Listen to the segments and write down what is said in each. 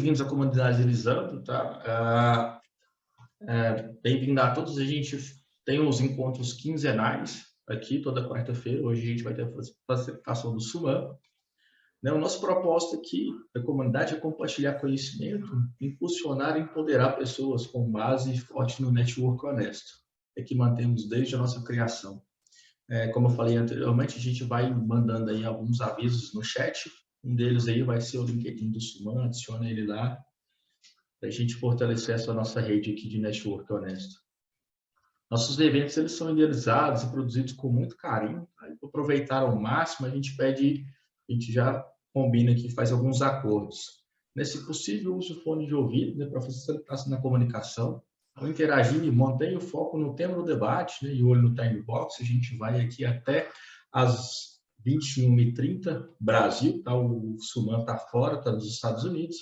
bem-vindos à comunidade Lisandro, tá? Bem-vindo a todos. A gente tem os encontros quinzenais aqui, toda quarta-feira. Hoje a gente vai ter a facilitação do SUMAN. Né? O nosso propósito aqui da comunidade é compartilhar conhecimento, impulsionar e empoderar pessoas com base forte no network honesto. É que mantemos desde a nossa criação. Como eu falei anteriormente, a gente vai mandando aí alguns avisos no chat. Um deles aí vai ser o LinkedIn do SUMAN, adiciona ele lá, para a gente fortalecer essa nossa rede aqui de network honesto. Nossos eventos, eles são idealizados e produzidos com muito carinho. Tá? Para aproveitar ao máximo, a gente já combina aqui, faz alguns acordos. Nesse possível, use o fone de ouvido, né, para facilitar na comunicação. Ao interagir, mantenha o foco no tema do debate, né, e olho no time box. A gente vai aqui até às 21h30, Brasil, tá? O SUMAN está fora, está nos Estados Unidos.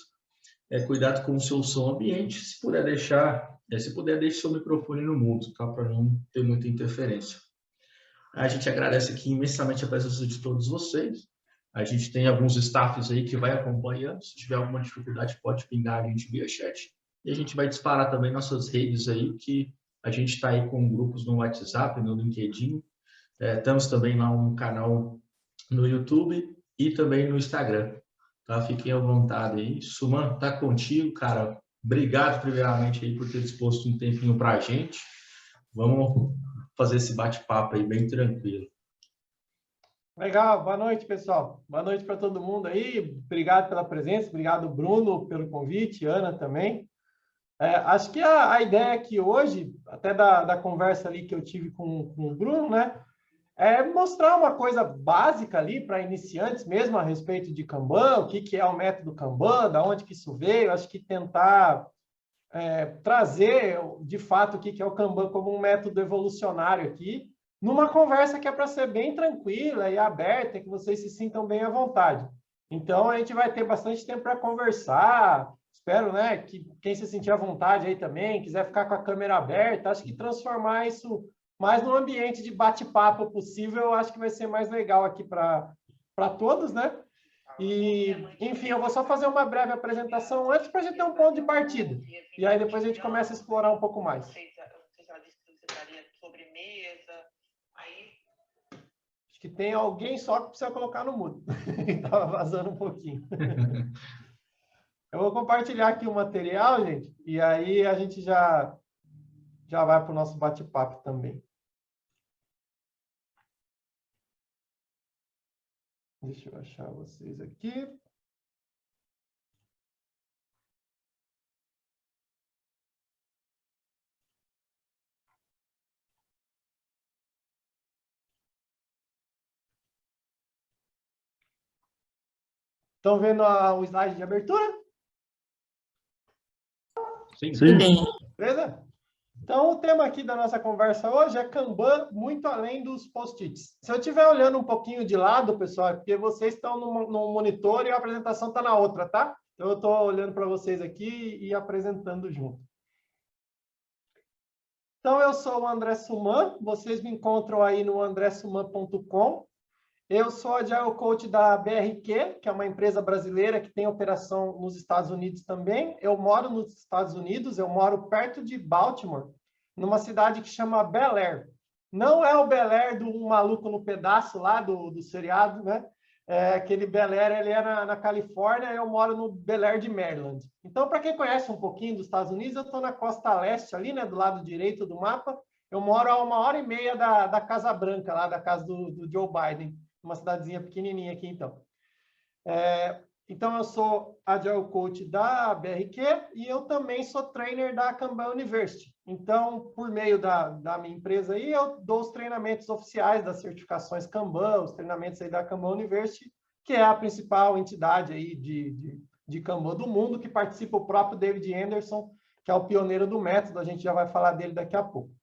Cuidado com o seu som ambiente, se puder deixe seu microfone no mudo, tá? Para não ter muita interferência. A gente agradece aqui imensamente a presença de todos vocês. A gente tem alguns staffs aí que vai acompanhando. Se tiver alguma dificuldade, pode pingar a gente via chat. E a gente vai disparar também nossas redes aí, que a gente está aí com grupos no WhatsApp, no LinkedIn. Temos também lá um canal no YouTube e também no Instagram. Tá? Fiquem à vontade aí. SUMAN, tá contigo, cara. Obrigado, primeiramente, aí, por ter disposto um tempinho para a gente. Vamos fazer esse bate-papo aí bem tranquilo. Legal, boa noite, pessoal. Boa noite para todo mundo aí. Obrigado pela presença, obrigado, Bruno, pelo convite, Ana também. Acho que a ideia aqui hoje, até da conversa ali que eu tive com o Bruno, né, é mostrar uma coisa básica ali para iniciantes mesmo a respeito de Kanban, o que é o método Kanban, da onde que isso veio. Acho que tentar trazer, de fato, o que é o Kanban como um método evolucionário aqui, numa conversa que é para ser bem tranquila e aberta, que vocês se sintam bem à vontade. Então, a gente vai ter bastante tempo para conversar. Espero, né, que quem se sentir à vontade aí também, quiser ficar com a câmera aberta, acho que transformar isso mais no ambiente de bate-papo possível, eu acho que vai ser mais legal aqui para todos, né? E, enfim, eu vou só fazer uma breve apresentação antes para a gente ter um ponto de partida. E aí depois a gente começa a explorar um pouco mais. Acho que tem alguém só que precisa colocar no mudo. Estava vazando um pouquinho. Eu vou compartilhar aqui o material, gente, e aí a gente já vai para o nosso bate-papo também. Deixa eu achar vocês aqui. Estão vendo o slide de abertura? Sim. Beleza? Então, o tema aqui da nossa conversa hoje é Kanban muito além dos post-its. Se eu estiver olhando um pouquinho de lado, pessoal, é porque vocês estão no monitor e a apresentação está na outra, tá? Então, eu estou olhando para vocês aqui e apresentando junto. Então, eu sou o André Suman, vocês me encontram aí no andressuman.com. Eu sou Agile Coach da BRQ, que é uma empresa brasileira que tem operação nos Estados Unidos também. Eu moro nos Estados Unidos, eu moro perto de Baltimore, numa cidade que chama Bel Air. Não é o Bel Air do Maluco no Pedaço, lá do seriado, né? Aquele Bel Air, ele é na Califórnia, eu moro no Bel Air de Maryland. Então, para quem conhece um pouquinho dos Estados Unidos, eu estou na costa leste, ali, né, do lado direito do mapa. Eu moro a 1h30 da Casa Branca, lá da casa do Joe Biden. Uma cidadezinha pequenininha aqui, então. Então, eu sou Agile Coach da BRQ e eu também sou trainer da Kanban University. Então, por meio da minha empresa aí, eu dou os treinamentos oficiais das certificações Kanban, os treinamentos aí da Kanban University, que é a principal entidade aí de Kanban do mundo, que participa o próprio David Anderson, que é o pioneiro do método, a gente já vai falar dele daqui a pouco.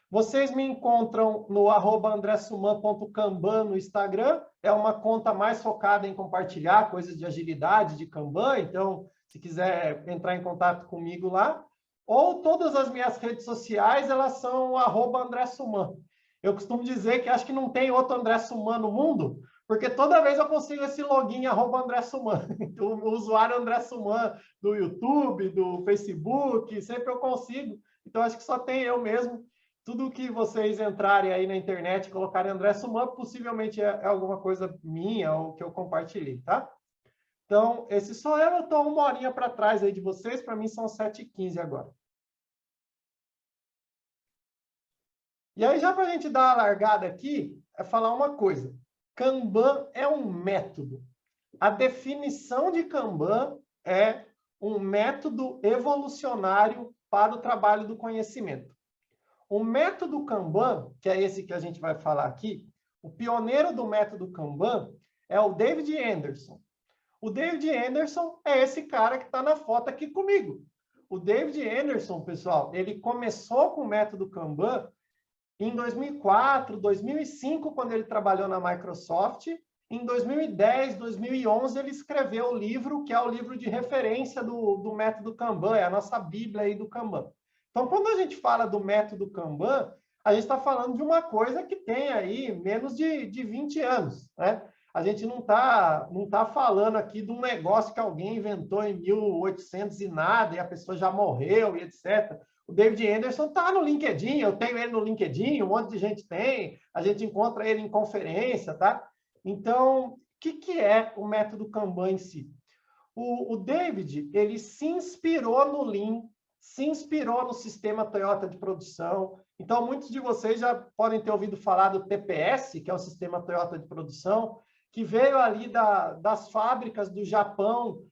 Vocês me encontram no @andressuman.kanban no Instagram. É uma conta mais focada em compartilhar coisas de agilidade, de Kanban. Então, se quiser entrar em contato comigo lá. Ou todas as minhas redes sociais, elas são @andressuman. Eu costumo dizer que acho que não tem outro André Suman no mundo, Porque toda vez eu consigo esse login @André Suman. Então, o usuário André Suman do YouTube, do Facebook, sempre eu consigo. Então, acho que só tem eu mesmo. Tudo que vocês entrarem aí na internet e colocarem André Suman, possivelmente é alguma coisa minha ou que eu compartilhei, tá? Então, esse sou eu estou uma horinha para trás aí de vocês, para mim são 7h15 agora. E aí, já para a gente dar a largada aqui, é falar uma coisa. Kanban é um método. A definição de Kanban é um método evolucionário para o trabalho do conhecimento. O método Kanban, que é esse que a gente vai falar aqui, o pioneiro do método Kanban é o David Anderson. O David Anderson é esse cara que está na foto aqui comigo. O David Anderson, pessoal, ele começou com o método Kanban em 2004, 2005, quando ele trabalhou na Microsoft. Em 2010, 2011, ele escreveu o livro, que é o livro de referência do método Kanban, é a nossa bíblia aí do Kanban. Então, quando a gente fala do método Kanban, a gente está falando de uma coisa que tem aí menos de 20 anos, né? A gente não tá falando aqui de um negócio que alguém inventou em 1800 e nada, e a pessoa já morreu e etc. O David Anderson está no LinkedIn, eu tenho ele no LinkedIn, um monte de gente tem, a gente encontra ele em conferência, tá? Então, o que é o método Kanban em si? O David, ele se inspirou no Lean, se inspirou no sistema Toyota de produção. Então, muitos de vocês já podem ter ouvido falar do TPS, que é o sistema Toyota de produção, que veio ali das fábricas do Japão,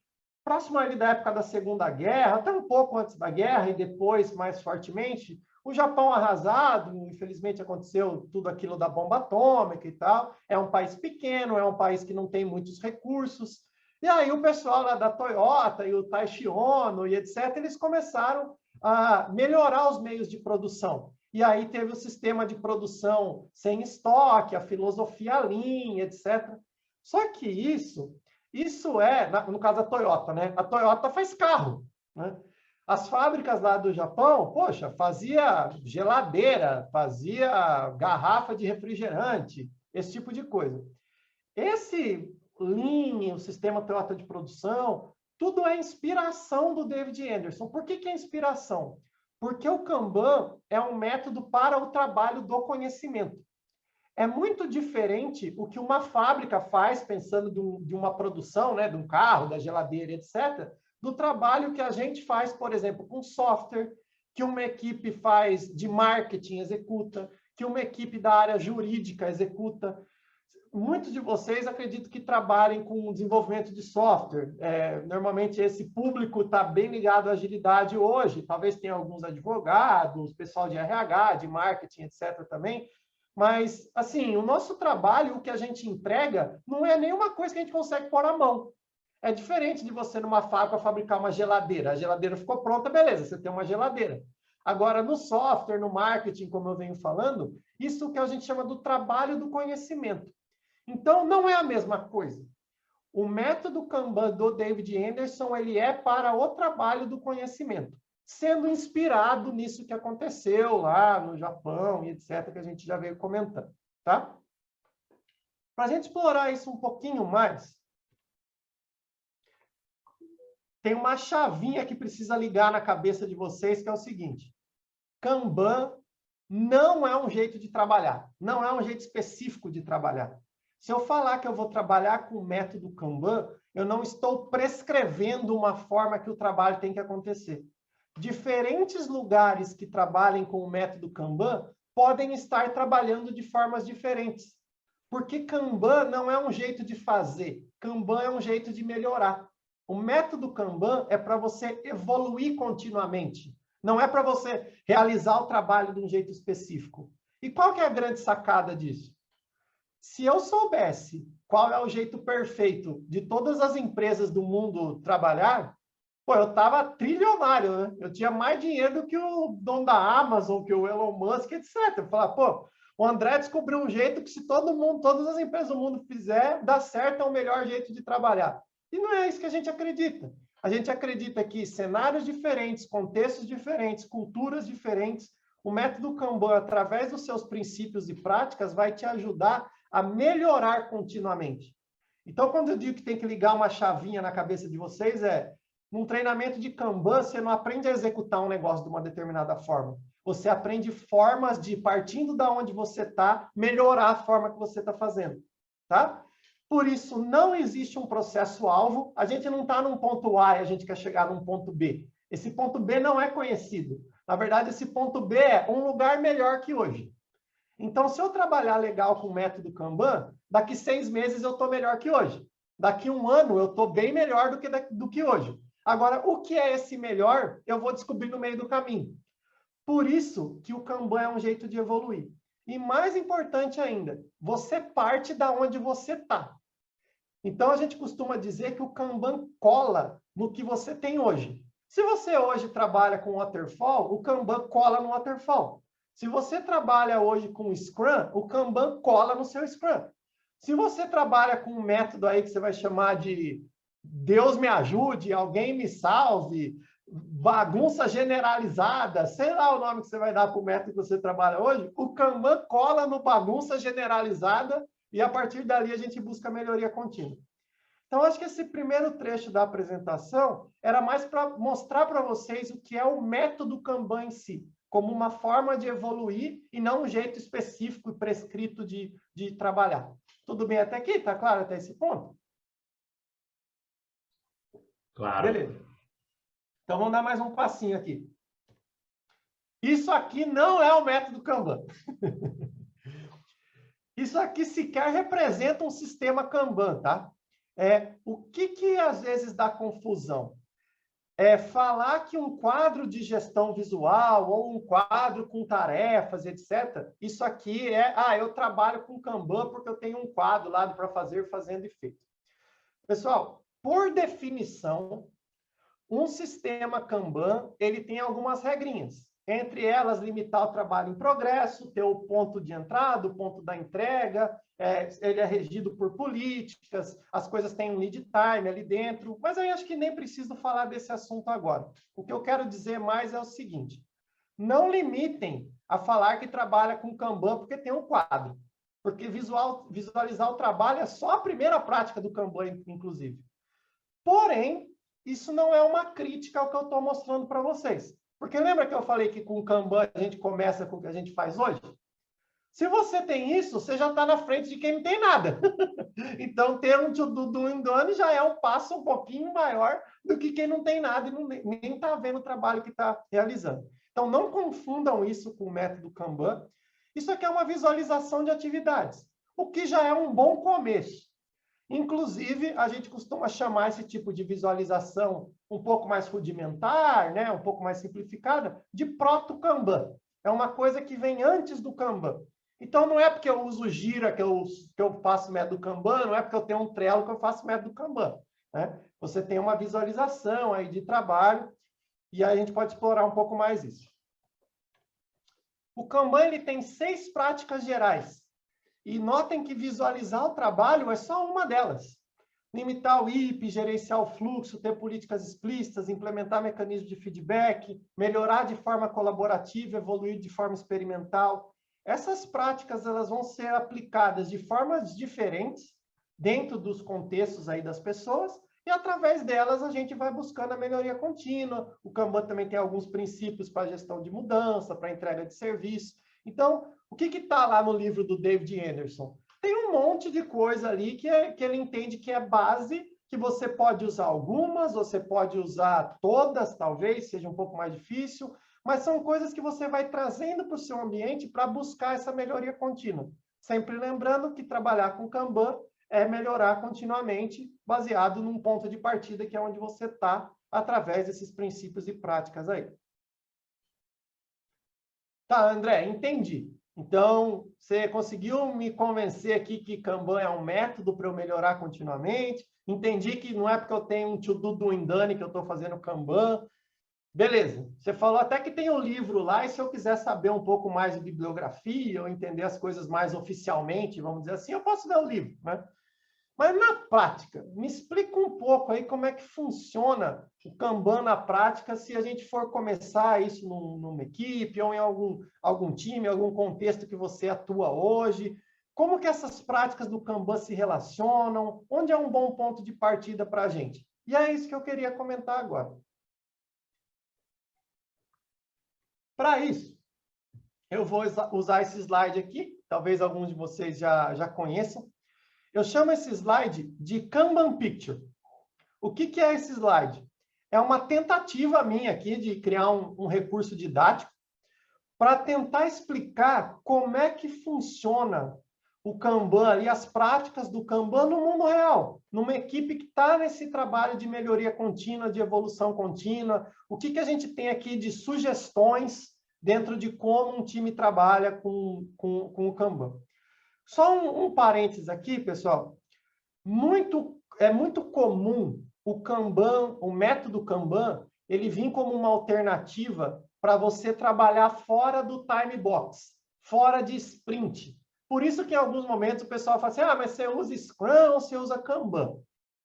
próximo ali da época da Segunda Guerra, até um pouco antes da guerra e depois, mais fortemente, o Japão arrasado, infelizmente aconteceu tudo aquilo da bomba atômica e tal, é um país pequeno, é um país que não tem muitos recursos, e aí o pessoal lá da Toyota e o Taishi Ono e etc., eles começaram a melhorar os meios de produção. E aí teve o sistema de produção sem estoque, a filosofia Lean, etc. Só que isso é, no caso da Toyota, né? A Toyota faz carro, né? As fábricas lá do Japão, poxa, fazia geladeira, fazia garrafa de refrigerante, esse tipo de coisa. Esse Lean, o sistema Toyota de produção, tudo é inspiração do David Anderson. Por que é inspiração? Porque o Kanban é um método para o trabalho do conhecimento. É muito diferente o que uma fábrica faz, pensando de uma produção, né, de um carro, da geladeira, etc., do trabalho que a gente faz, por exemplo, com software, que uma equipe faz de marketing executa, que uma equipe da área jurídica executa. Muitos de vocês acredito que trabalhem com desenvolvimento de software. Normalmente esse público está bem ligado à agilidade hoje. Talvez tenha alguns advogados, pessoal de RH, de marketing, etc. também. Mas, assim, o nosso trabalho, o que a gente entrega, não é nenhuma coisa que a gente consegue pôr à mão. É diferente de você, numa fábrica, fabricar uma geladeira. A geladeira ficou pronta, beleza, você tem uma geladeira. Agora, no software, no marketing, como eu venho falando, isso que a gente chama do trabalho do conhecimento. Então, não é a mesma coisa. O método Kanban do David Anderson, ele é para o trabalho do conhecimento, sendo inspirado nisso que aconteceu lá no Japão e etc., que a gente já veio comentando, tá? Para a gente explorar isso um pouquinho mais, tem uma chavinha que precisa ligar na cabeça de vocês, que é o seguinte: Kanban não é um jeito de trabalhar, não é um jeito específico de trabalhar. Se eu falar que eu vou trabalhar com o método Kanban, eu não estou prescrevendo uma forma que o trabalho tem que acontecer. Diferentes lugares que trabalhem com o método Kanban podem estar trabalhando de formas diferentes. Porque Kanban não é um jeito de fazer, Kanban é um jeito de melhorar. O método Kanban é para você evoluir continuamente, não é para você realizar o trabalho de um jeito específico. E qual que é a grande sacada disso? Se eu soubesse qual é o jeito perfeito de todas as empresas do mundo trabalhar, pô, eu estava trilionário, né? Eu tinha mais dinheiro do que o dono da Amazon, que o Elon Musk, etc. Eu falava, pô, o André descobriu um jeito que se todo mundo, todas as empresas do mundo fizer, dá certo, é o melhor jeito de trabalhar. E não é isso que a gente acredita. A gente acredita que cenários diferentes, contextos diferentes, culturas diferentes, o método Kanban, através dos seus princípios e práticas, vai te ajudar a melhorar continuamente. Então, quando eu digo que tem que ligar uma chavinha na cabeça de vocês, num treinamento de Kanban, você não aprende a executar um negócio de uma determinada forma. Você aprende formas de, partindo da onde você está, melhorar a forma que você está fazendo. Tá? Por isso, não existe um processo-alvo. A gente não está num ponto A e a gente quer chegar num ponto B. Esse ponto B não é conhecido. Na verdade, esse ponto B é um lugar melhor que hoje. Então, se eu trabalhar legal com o método Kanban, daqui 6 meses eu estou melhor que hoje. Daqui 1 ano eu estou bem melhor do que hoje. Agora, o que é esse melhor, eu vou descobrir no meio do caminho. Por isso que o Kanban é um jeito de evoluir. E mais importante ainda, você parte da onde você está. Então, a gente costuma dizer que o Kanban cola no que você tem hoje. Se você hoje trabalha com Waterfall, o Kanban cola no Waterfall. Se você trabalha hoje com Scrum, o Kanban cola no seu Scrum. Se você trabalha com um método aí que você vai chamar de Deus me ajude, alguém me salve, bagunça generalizada, sei lá o nome que você vai dar para o método que você trabalha hoje, o Kanban cola no bagunça generalizada e a partir dali a gente busca melhoria contínua. Então, acho que esse primeiro trecho da apresentação era mais para mostrar para vocês o que é o método Kanban em si, como uma forma de evoluir e não um jeito específico e prescrito de trabalhar. Tudo bem até aqui? Está claro até esse ponto? Claro. Beleza. Então, vamos dar mais um passinho aqui. Isso aqui não é o método Kanban. Isso aqui sequer representa um sistema Kanban, tá? O que às vezes dá confusão? Falar que um quadro de gestão visual ou um quadro com tarefas, etc., isso aqui eu trabalho com Kanban porque eu tenho um quadro lá para fazer, fazendo e feito. Pessoal, por definição, um sistema Kanban, ele tem algumas regrinhas. Entre elas, limitar o trabalho em progresso, ter o ponto de entrada, o ponto da entrega, ele é regido por políticas, as coisas têm um lead time ali dentro, mas aí acho que nem preciso falar desse assunto agora. O que eu quero dizer mais é o seguinte, não limitem a falar que trabalha com Kanban porque tem um quadro, porque visualizar o trabalho é só a primeira prática do Kanban, inclusive. Porém, isso não é uma crítica ao que eu estou mostrando para vocês. Porque lembra que eu falei que com o Kanban a gente começa com o que a gente faz hoje? Se você tem isso, você já está na frente de quem não tem nada. Então, ter um to-do doing done já é um passo um pouquinho maior do que quem não tem nada e nem está vendo o trabalho que está realizando. Então, não confundam isso com o método Kanban. Isso aqui é uma visualização de atividades, o que já é um bom começo. Inclusive, a gente costuma chamar esse tipo de visualização um pouco mais rudimentar, né? Um pouco mais simplificada, de proto-Kanban. É uma coisa que vem antes do Kanban. Então, não é porque eu uso Gira que eu faço método Kanban, não é porque eu tenho um Trello que eu faço método Kanban. Né? Você tem uma visualização aí de trabalho e aí a gente pode explorar um pouco mais isso. O Kanban ele tem 6 práticas gerais. E notem que visualizar o trabalho é só uma delas. Limitar o IP, gerenciar o fluxo, ter políticas explícitas, implementar mecanismos de feedback, melhorar de forma colaborativa, evoluir de forma experimental. Essas práticas elas vão ser aplicadas de formas diferentes dentro dos contextos aí das pessoas e através delas a gente vai buscando a melhoria contínua. O Kanban também tem alguns princípios para gestão de mudança, para entrega de serviço. Então, o que está lá no livro do David Anderson? Tem um monte de coisa ali que ele entende que é base, que você pode usar algumas, você pode usar todas, talvez, seja um pouco mais difícil, mas são coisas que você vai trazendo para o seu ambiente para buscar essa melhoria contínua. Sempre lembrando que trabalhar com Kanban é melhorar continuamente, baseado num ponto de partida, que é onde você está, através desses princípios e práticas aí. Tá, André, entendi. Então, você conseguiu me convencer aqui que Kanban é um método para eu melhorar continuamente. Entendi que não é porque eu tenho um to-do doing done que eu estou fazendo Kanban. Beleza. Você falou até que tem um livro lá, e se eu quiser saber um pouco mais de bibliografia, ou entender as coisas mais oficialmente, vamos dizer assim, eu posso ler o livro, né? Mas na prática, me explica um pouco aí como é que funciona o Kanban na prática, se a gente for começar isso numa equipe ou em algum time, algum contexto que você atua hoje. como que essas práticas do Kanban se relacionam, onde é um bom ponto de partida para a gente. E é isso que eu queria comentar agora. Para isso, eu vou usar esse slide aqui, talvez alguns de vocês já conheçam. Eu chamo esse slide de Kanban Picture. O que é esse slide? É uma tentativa minha aqui de criar um recurso didático para tentar explicar como é que funciona o Kanban e as práticas do Kanban no mundo real, numa equipe que está nesse trabalho de melhoria contínua, de evolução contínua. O que a gente tem aqui de sugestões dentro de como um time trabalha com o Kanban. Só um parênteses aqui, pessoal. É muito comum o Kanban, o método Kanban, ele vir como uma alternativa para você trabalhar fora do time box, fora de sprint. Por isso que em alguns momentos o pessoal fala assim, mas você usa Scrum ou você usa Kanban?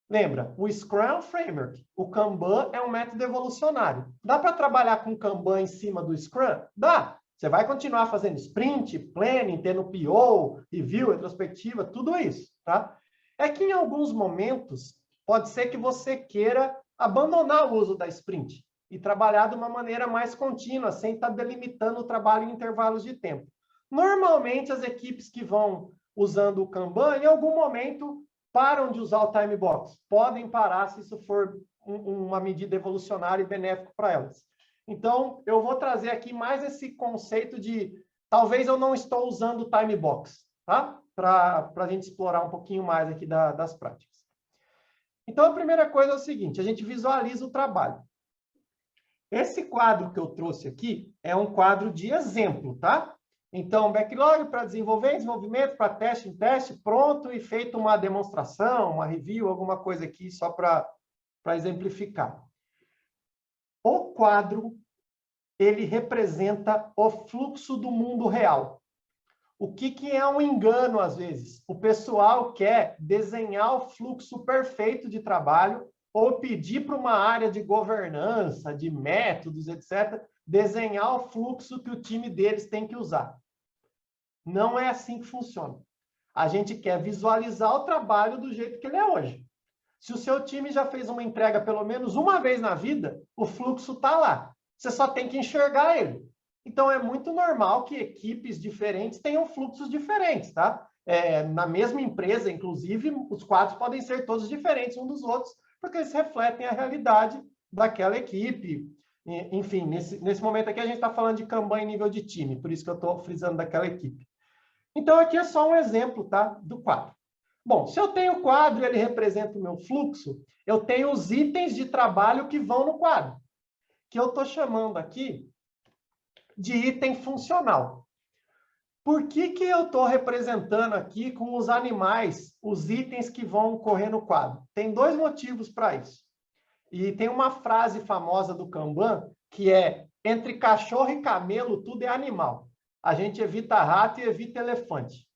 Lembra, o Scrum é um framework, o Kanban é um método evolucionário. Dá para trabalhar com Kanban em cima do Scrum? Dá. Você vai continuar fazendo sprint, planning, tendo PO, review, retrospectiva, tudo isso, tá? É que em alguns momentos pode ser que você queira abandonar o uso da sprint e trabalhar de uma maneira mais contínua, sem estar delimitando o trabalho em intervalos de tempo. Normalmente, as equipes que vão usando o Kanban, em algum momento, param de usar o time box. Podem parar se isso for uma medida evolucionária e benéfica para elas. Então, eu vou trazer aqui mais esse conceito de talvez eu não estou usando o time box, tá? Para a gente explorar um pouquinho mais aqui das práticas. Então, a primeira coisa é o seguinte, a gente visualiza o trabalho. Esse quadro que eu trouxe aqui é um quadro de exemplo, tá? Então, backlog para desenvolvimento, para teste em teste, pronto e feito uma demonstração, uma review, alguma coisa aqui só para exemplificar. O quadro, ele representa o fluxo do mundo real. O que é um engano, às vezes? O pessoal quer desenhar o fluxo perfeito de trabalho ou pedir para uma área de governança, de métodos, etc., desenhar o fluxo que o time deles tem que usar. Não é assim que funciona. A gente quer visualizar o trabalho do jeito que ele é hoje. Se o seu time já fez uma entrega pelo menos uma vez na vida, o fluxo está lá. Você só tem que enxergar ele. Então, é muito normal que equipes diferentes tenham fluxos diferentes, tá? Na mesma empresa, inclusive, os quadros podem ser todos diferentes uns dos outros, porque eles refletem a realidade daquela equipe. Enfim, nesse momento aqui, a gente está falando de Kanban em nível de time, por isso que eu estou frisando daquela equipe. Então, aqui é só um exemplo, tá? Do quadro. Bom, se eu tenho o quadro e ele representa o meu fluxo, eu tenho os itens de trabalho que vão no quadro, que eu estou chamando aqui de item funcional. Por que eu estou representando aqui com os animais os itens que vão correr no quadro? Tem dois motivos para isso. E tem uma frase famosa do Kanban que é: entre cachorro e camelo, tudo é animal. A gente evita rato e evita elefante.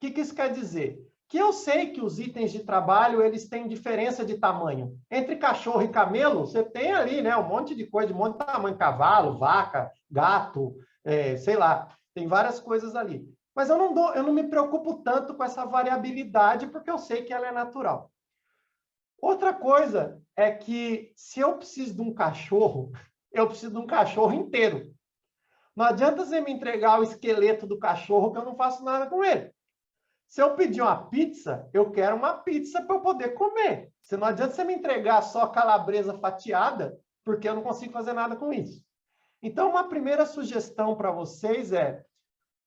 O que isso quer dizer? Que eu sei que os itens de trabalho, eles têm diferença de tamanho. Entre cachorro e camelo, você tem ali, né, um monte de coisa, de um monte de tamanho, cavalo, vaca, gato, sei lá, tem várias coisas ali. Mas eu não me preocupo tanto com essa variabilidade, porque eu sei que ela é natural. Outra coisa é que, se eu preciso de um cachorro, eu preciso de um cachorro inteiro. Não adianta você me entregar o esqueleto do cachorro, que eu não faço nada com ele. Se eu pedir uma pizza, eu quero uma pizza para eu poder comer. Se não adianta você me entregar só calabresa fatiada, porque eu não consigo fazer nada com isso. Então, uma primeira sugestão para vocês é: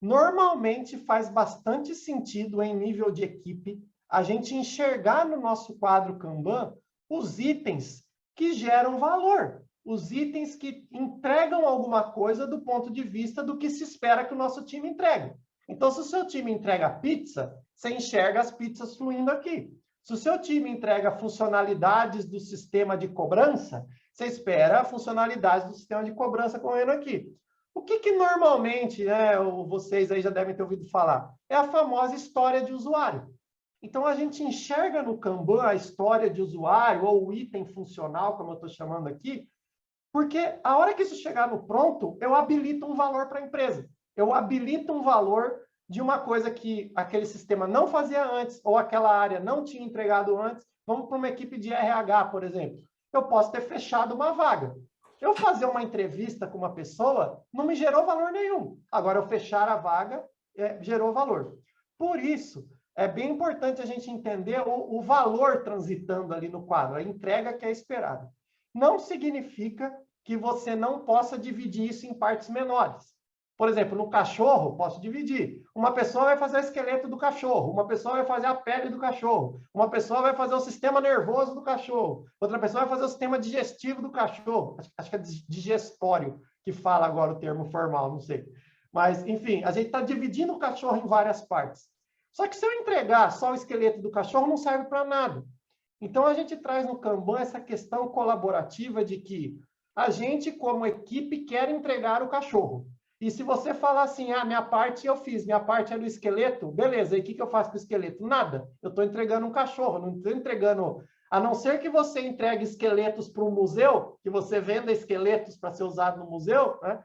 normalmente faz bastante sentido, em nível de equipe, a gente enxergar no nosso quadro Kanban os itens que geram valor, os itens que entregam alguma coisa do ponto de vista do que se espera que o nosso time entregue. Então, se o seu time entrega pizza, você enxerga as pizzas fluindo aqui. Se o seu time entrega funcionalidades do sistema de cobrança, você espera funcionalidades do sistema de cobrança correndo aqui. O que normalmente, né, vocês aí já devem ter ouvido falar? É a famosa história de usuário. Então, a gente enxerga no Kanban a história de usuário, ou o item funcional, como eu estou chamando aqui, porque a hora que isso chegar no pronto, eu habilito um valor para a empresa. Eu habilito um valor de uma coisa que aquele sistema não fazia antes, ou aquela área não tinha entregado antes. Vamos para uma equipe de RH, por exemplo. Eu posso ter fechado uma vaga. Eu fazer uma entrevista com uma pessoa não me gerou valor nenhum. Agora, eu fechar a vaga gerou valor. Por isso, é bem importante a gente entender o valor transitando ali no quadro, a entrega que é esperada. Não significa que você não possa dividir isso em partes menores. Por exemplo, no cachorro, posso dividir. Uma pessoa vai fazer o esqueleto do cachorro, uma pessoa vai fazer a pele do cachorro, uma pessoa vai fazer o sistema nervoso do cachorro, outra pessoa vai fazer o sistema digestivo do cachorro. Acho que é digestório que fala agora o termo formal, não sei. Mas, enfim, a gente está dividindo o cachorro em várias partes. Só que se eu entregar só o esqueleto do cachorro, não serve para nada. Então, a gente traz no Kanban essa questão colaborativa de que a gente, como equipe, quer entregar o cachorro. E se você falar assim, minha parte eu fiz, minha parte é do esqueleto, beleza, e o que eu faço com o esqueleto? Nada. Eu estou entregando um cachorro, não estou entregando... A não ser que você entregue esqueletos para um museu, que você venda esqueletos para ser usado no museu, né?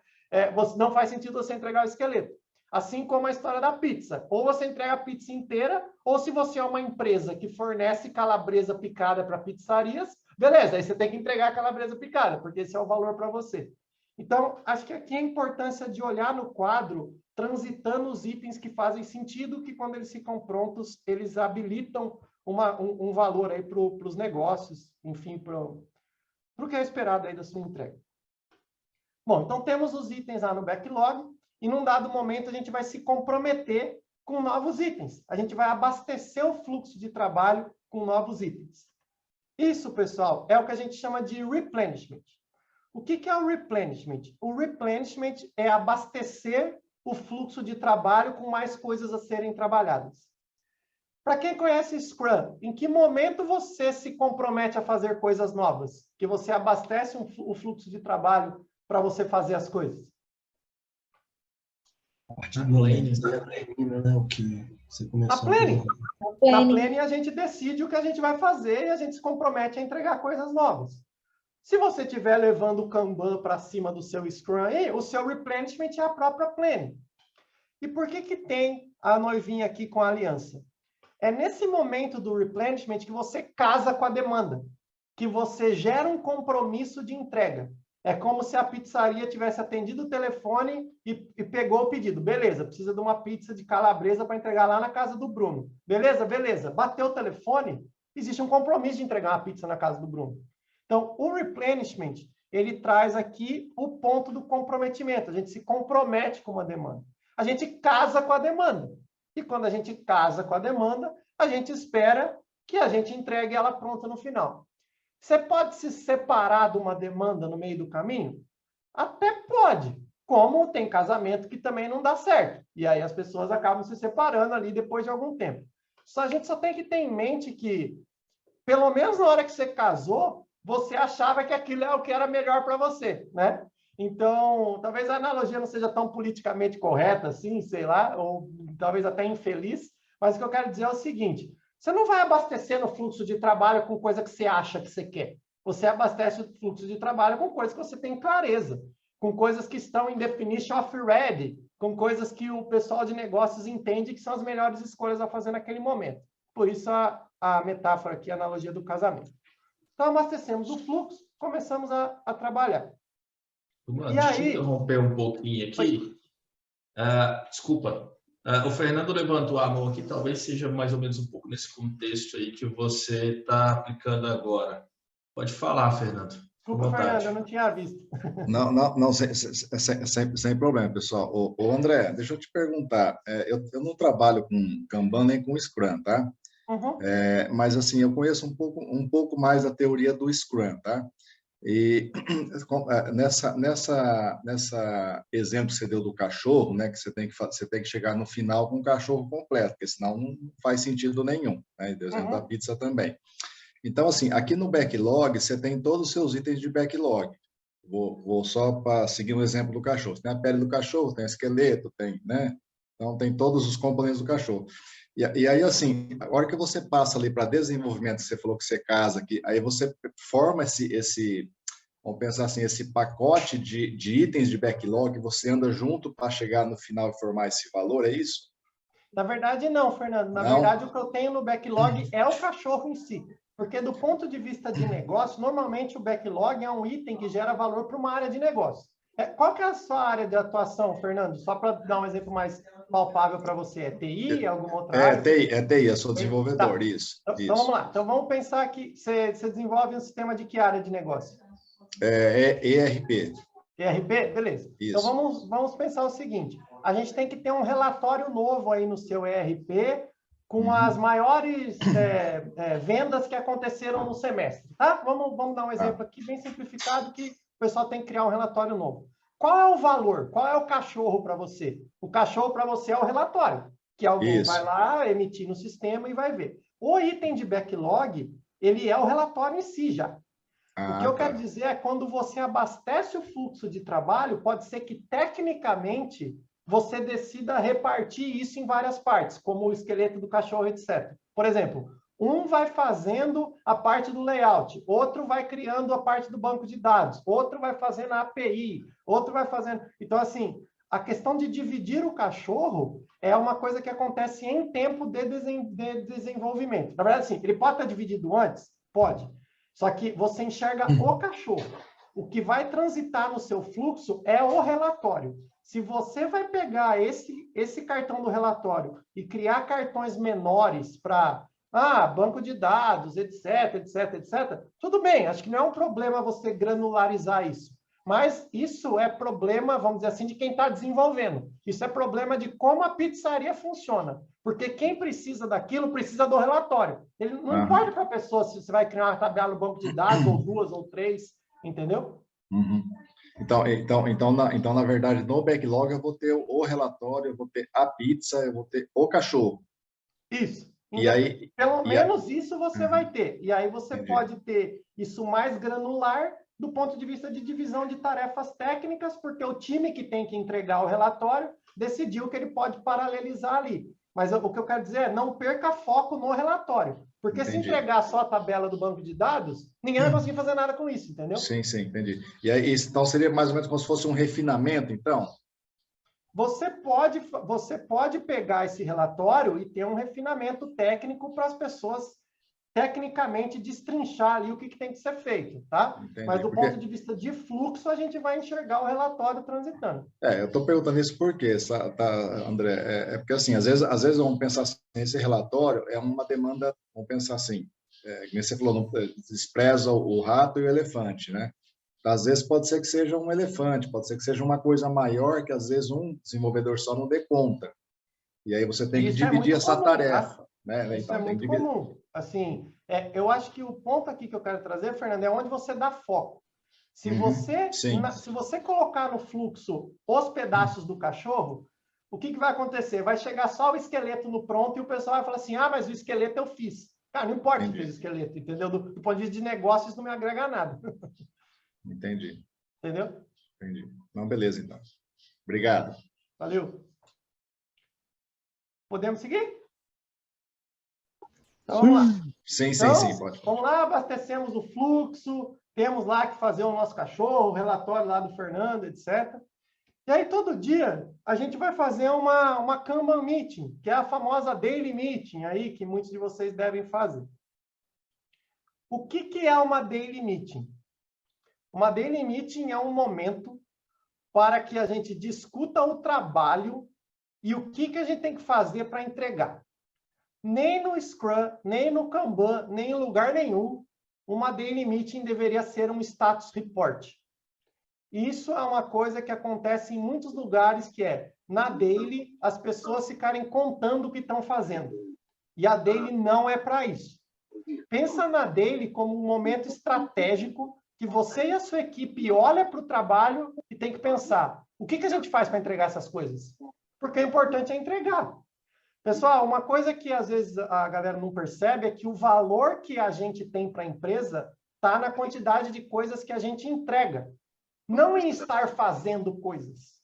Não faz sentido você entregar o esqueleto. Assim como a história da pizza. Ou você entrega a pizza inteira, ou se você é uma empresa que fornece calabresa picada para pizzarias, beleza, aí você tem que entregar a calabresa picada, porque esse é o valor para você. Então, acho que aqui a importância de olhar no quadro, transitando os itens que fazem sentido, que quando eles ficam prontos, eles habilitam um valor aí para os negócios, enfim, para o que é esperado aí da sua entrega. Bom, então temos os itens lá no backlog, e num dado momento a gente vai se comprometer com novos itens. A gente vai abastecer o fluxo de trabalho com novos itens. Isso, pessoal, é o que a gente chama de replenishment. O que é o replenishment? O replenishment é abastecer o fluxo de trabalho com mais coisas a serem trabalhadas. Para quem conhece Scrum, em que momento você se compromete a fazer coisas novas? Que você abastece o fluxo de trabalho para você fazer as coisas? A planning, né? O que você começou a planning. A Na planning, a gente decide o que a gente vai fazer e a gente se compromete a entregar coisas novas. Se você estiver levando o Kanban para cima do seu Scrum, aí, o seu replenishment é a própria planning. E por que tem a noivinha aqui com a aliança? É nesse momento do replenishment que você casa com a demanda, que você gera um compromisso de entrega. É como se a pizzaria tivesse atendido o telefone e pegou o pedido. Beleza, precisa de uma pizza de calabresa para entregar lá na casa do Bruno. Beleza, beleza. Bateu o telefone, existe um compromisso de entregar uma pizza na casa do Bruno. Então, o replenishment, ele traz aqui o ponto do comprometimento. A gente se compromete com uma demanda. A gente casa com a demanda. E quando a gente casa com a demanda, a gente espera que a gente entregue ela pronta no final. Você pode se separar de uma demanda no meio do caminho? Até pode. Como tem casamento que também não dá certo. E aí as pessoas acabam se separando ali depois de algum tempo. A gente só tem que ter em mente que, pelo menos na hora que você casou, você achava que aquilo é o que era melhor para você, né? Então, talvez a analogia não seja tão politicamente correta assim, sei lá, ou talvez até infeliz, mas o que eu quero dizer é o seguinte: você não vai abastecer no fluxo de trabalho com coisa que você acha que você quer. Você abastece o fluxo de trabalho com coisas que você tem clareza, com coisas que estão em definition of ready, com coisas que o pessoal de negócios entende que são as melhores escolhas a fazer naquele momento. Por isso a metáfora aqui, a analogia do casamento. Então, abastecemos o fluxo, começamos a trabalhar. Mano, deixa eu interromper um pouquinho aqui. Desculpa. O Fernando levantou a mão aqui, talvez seja mais ou menos um pouco nesse contexto aí que você está aplicando agora. Pode falar, Fernando. Desculpa, Fernando, eu não tinha visto. Não, sem problema, pessoal. Ô, André, deixa eu te perguntar. Eu não trabalho com Kanban nem com Scrum, tá? Uhum. Mas, assim, eu conheço um pouco mais a teoria do Scrum, tá? E nessa exemplo que você deu do cachorro, né, que você tem que chegar no final com o cachorro completo, porque senão não faz sentido nenhum, né? E o exemplo da pizza também. Então, assim, aqui no backlog, você tem todos os seus itens de backlog. Vou só para seguir um exemplo do cachorro. Tem a pele do cachorro, tem o esqueleto, tem, né? Então, tem todos os componentes do cachorro. E aí, assim, a hora que você passa ali para desenvolvimento, você falou que você casa aqui, aí você forma vamos pensar assim, esse pacote de itens de backlog, você anda junto para chegar no final e formar esse valor, é isso? Na verdade, não, Fernando. Na verdade, o que eu tenho no backlog é o cachorro em si. Porque do ponto de vista de negócio, normalmente o backlog é um item que gera valor para uma área de negócio. Qual que é a sua área de atuação, Fernando? Só para dar um exemplo mais palpável para você. É TI? É alguma outra área? TI, eu sou desenvolvedor, Tá. isso. Então vamos lá. Então vamos pensar que você desenvolve um sistema de que área de negócio? ERP. ERP? Beleza. Isso. Então vamos pensar o seguinte. A gente tem que ter um relatório novo aí no seu ERP com as maiores vendas que aconteceram no semestre, tá? Vamos dar um exemplo aqui bem simplificado que o pessoal tem que criar um relatório novo. Qual é o valor? Qual é o cachorro para você? O cachorro para você é o relatório, que alguém vai lá emitir no sistema e vai ver. O item de backlog, ele é o relatório em si já. O que eu quero dizer é quando você abastece o fluxo de trabalho, pode ser que tecnicamente você decida repartir isso em várias partes, como o esqueleto do cachorro, etc. Por exemplo, um vai fazendo a parte do layout, outro vai criando a parte do banco de dados, outro vai fazendo a API, outro vai fazendo... Então, assim, a questão de dividir o cachorro é uma coisa que acontece em tempo de desenvolvimento. Na verdade, assim, ele pode estar dividido antes? Pode. Só que você enxerga o cachorro. O que vai transitar no seu fluxo é o relatório. Se você vai pegar esse cartão do relatório e criar cartões menores para banco de dados, etc, etc, etc, tudo bem, acho que não é um problema você granularizar isso. Mas isso é problema, vamos dizer assim, de quem está desenvolvendo. Isso é problema de como a pizzaria funciona. Porque quem precisa daquilo precisa do relatório. Ele não importa para a pessoa se você vai criar uma tabela no banco de dados, ou 2 ou 3, entendeu? Então, na verdade, no backlog eu vou ter o relatório, eu vou ter a pizza, eu vou ter o cachorro. Isso. E aí, pelo menos isso você vai ter. E aí você pode ter isso mais granular do ponto de vista de divisão de tarefas técnicas, porque o time que tem que entregar o relatório decidiu que ele pode paralelizar ali. Mas o que eu quero dizer é não perca foco no relatório. Porque se entregar só a tabela do banco de dados, ninguém vai conseguir fazer nada com isso, entendeu? Sim, entendi. E aí, então seria mais ou menos como se fosse um refinamento, então? Você pode pegar esse relatório e ter um refinamento técnico para as pessoas tecnicamente destrinchar ali o que tem que ser feito, tá? Entendi. Mas do ponto de vista de fluxo, a gente vai enxergar o relatório transitando. Eu estou perguntando isso por quê, André? Porque, assim, às vezes vamos pensar assim, esse relatório é uma demanda, vamos pensar assim, como você falou, despreza o rato e o elefante, né? Às vezes pode ser que seja um elefante, pode ser que seja uma coisa maior que às vezes um desenvolvedor só não dê conta. E aí você tem que dividir essa tarefa. Né? Isso é muito comum. Assim, eu acho que o ponto aqui que eu quero trazer, Fernando, é onde você dá foco. Se você colocar no fluxo os pedaços do cachorro, o que vai acontecer? Vai chegar só o esqueleto no pronto e o pessoal vai falar assim, mas o esqueleto eu fiz. Cara, não importa o que fez o esqueleto, entendeu? Do ponto de vista de negócio, isso não me agrega nada. Entendi. Entendeu? Entendi. Não, beleza, então. Obrigado. Valeu. Podemos seguir? Então, vamos lá. Sim, pode. Vamos lá, abastecemos o fluxo, temos lá que fazer o nosso cachorro, o relatório lá do Fernando, etc. E aí, todo dia, a gente vai fazer uma Kanban Meeting, que é a famosa Daily Meeting, aí, que muitos de vocês devem fazer. O que é uma Daily Meeting? Uma Daily Meeting é um momento para que a gente discuta o trabalho e o que a gente tem que fazer para entregar. Nem no Scrum, nem no Kanban, nem em lugar nenhum, uma Daily Meeting deveria ser um status report. Isso é uma coisa que acontece em muitos lugares, que é, na Daily, as pessoas ficarem contando o que estão fazendo. E a Daily não é para isso. Pensa na Daily como um momento estratégico que você e a sua equipe olham para o trabalho e tem que pensar, o que a gente faz para entregar essas coisas? Porque o importante é entregar. Pessoal, uma coisa que às vezes a galera não percebe é que o valor que a gente tem para a empresa está na quantidade de coisas que a gente entrega, não em estar fazendo coisas.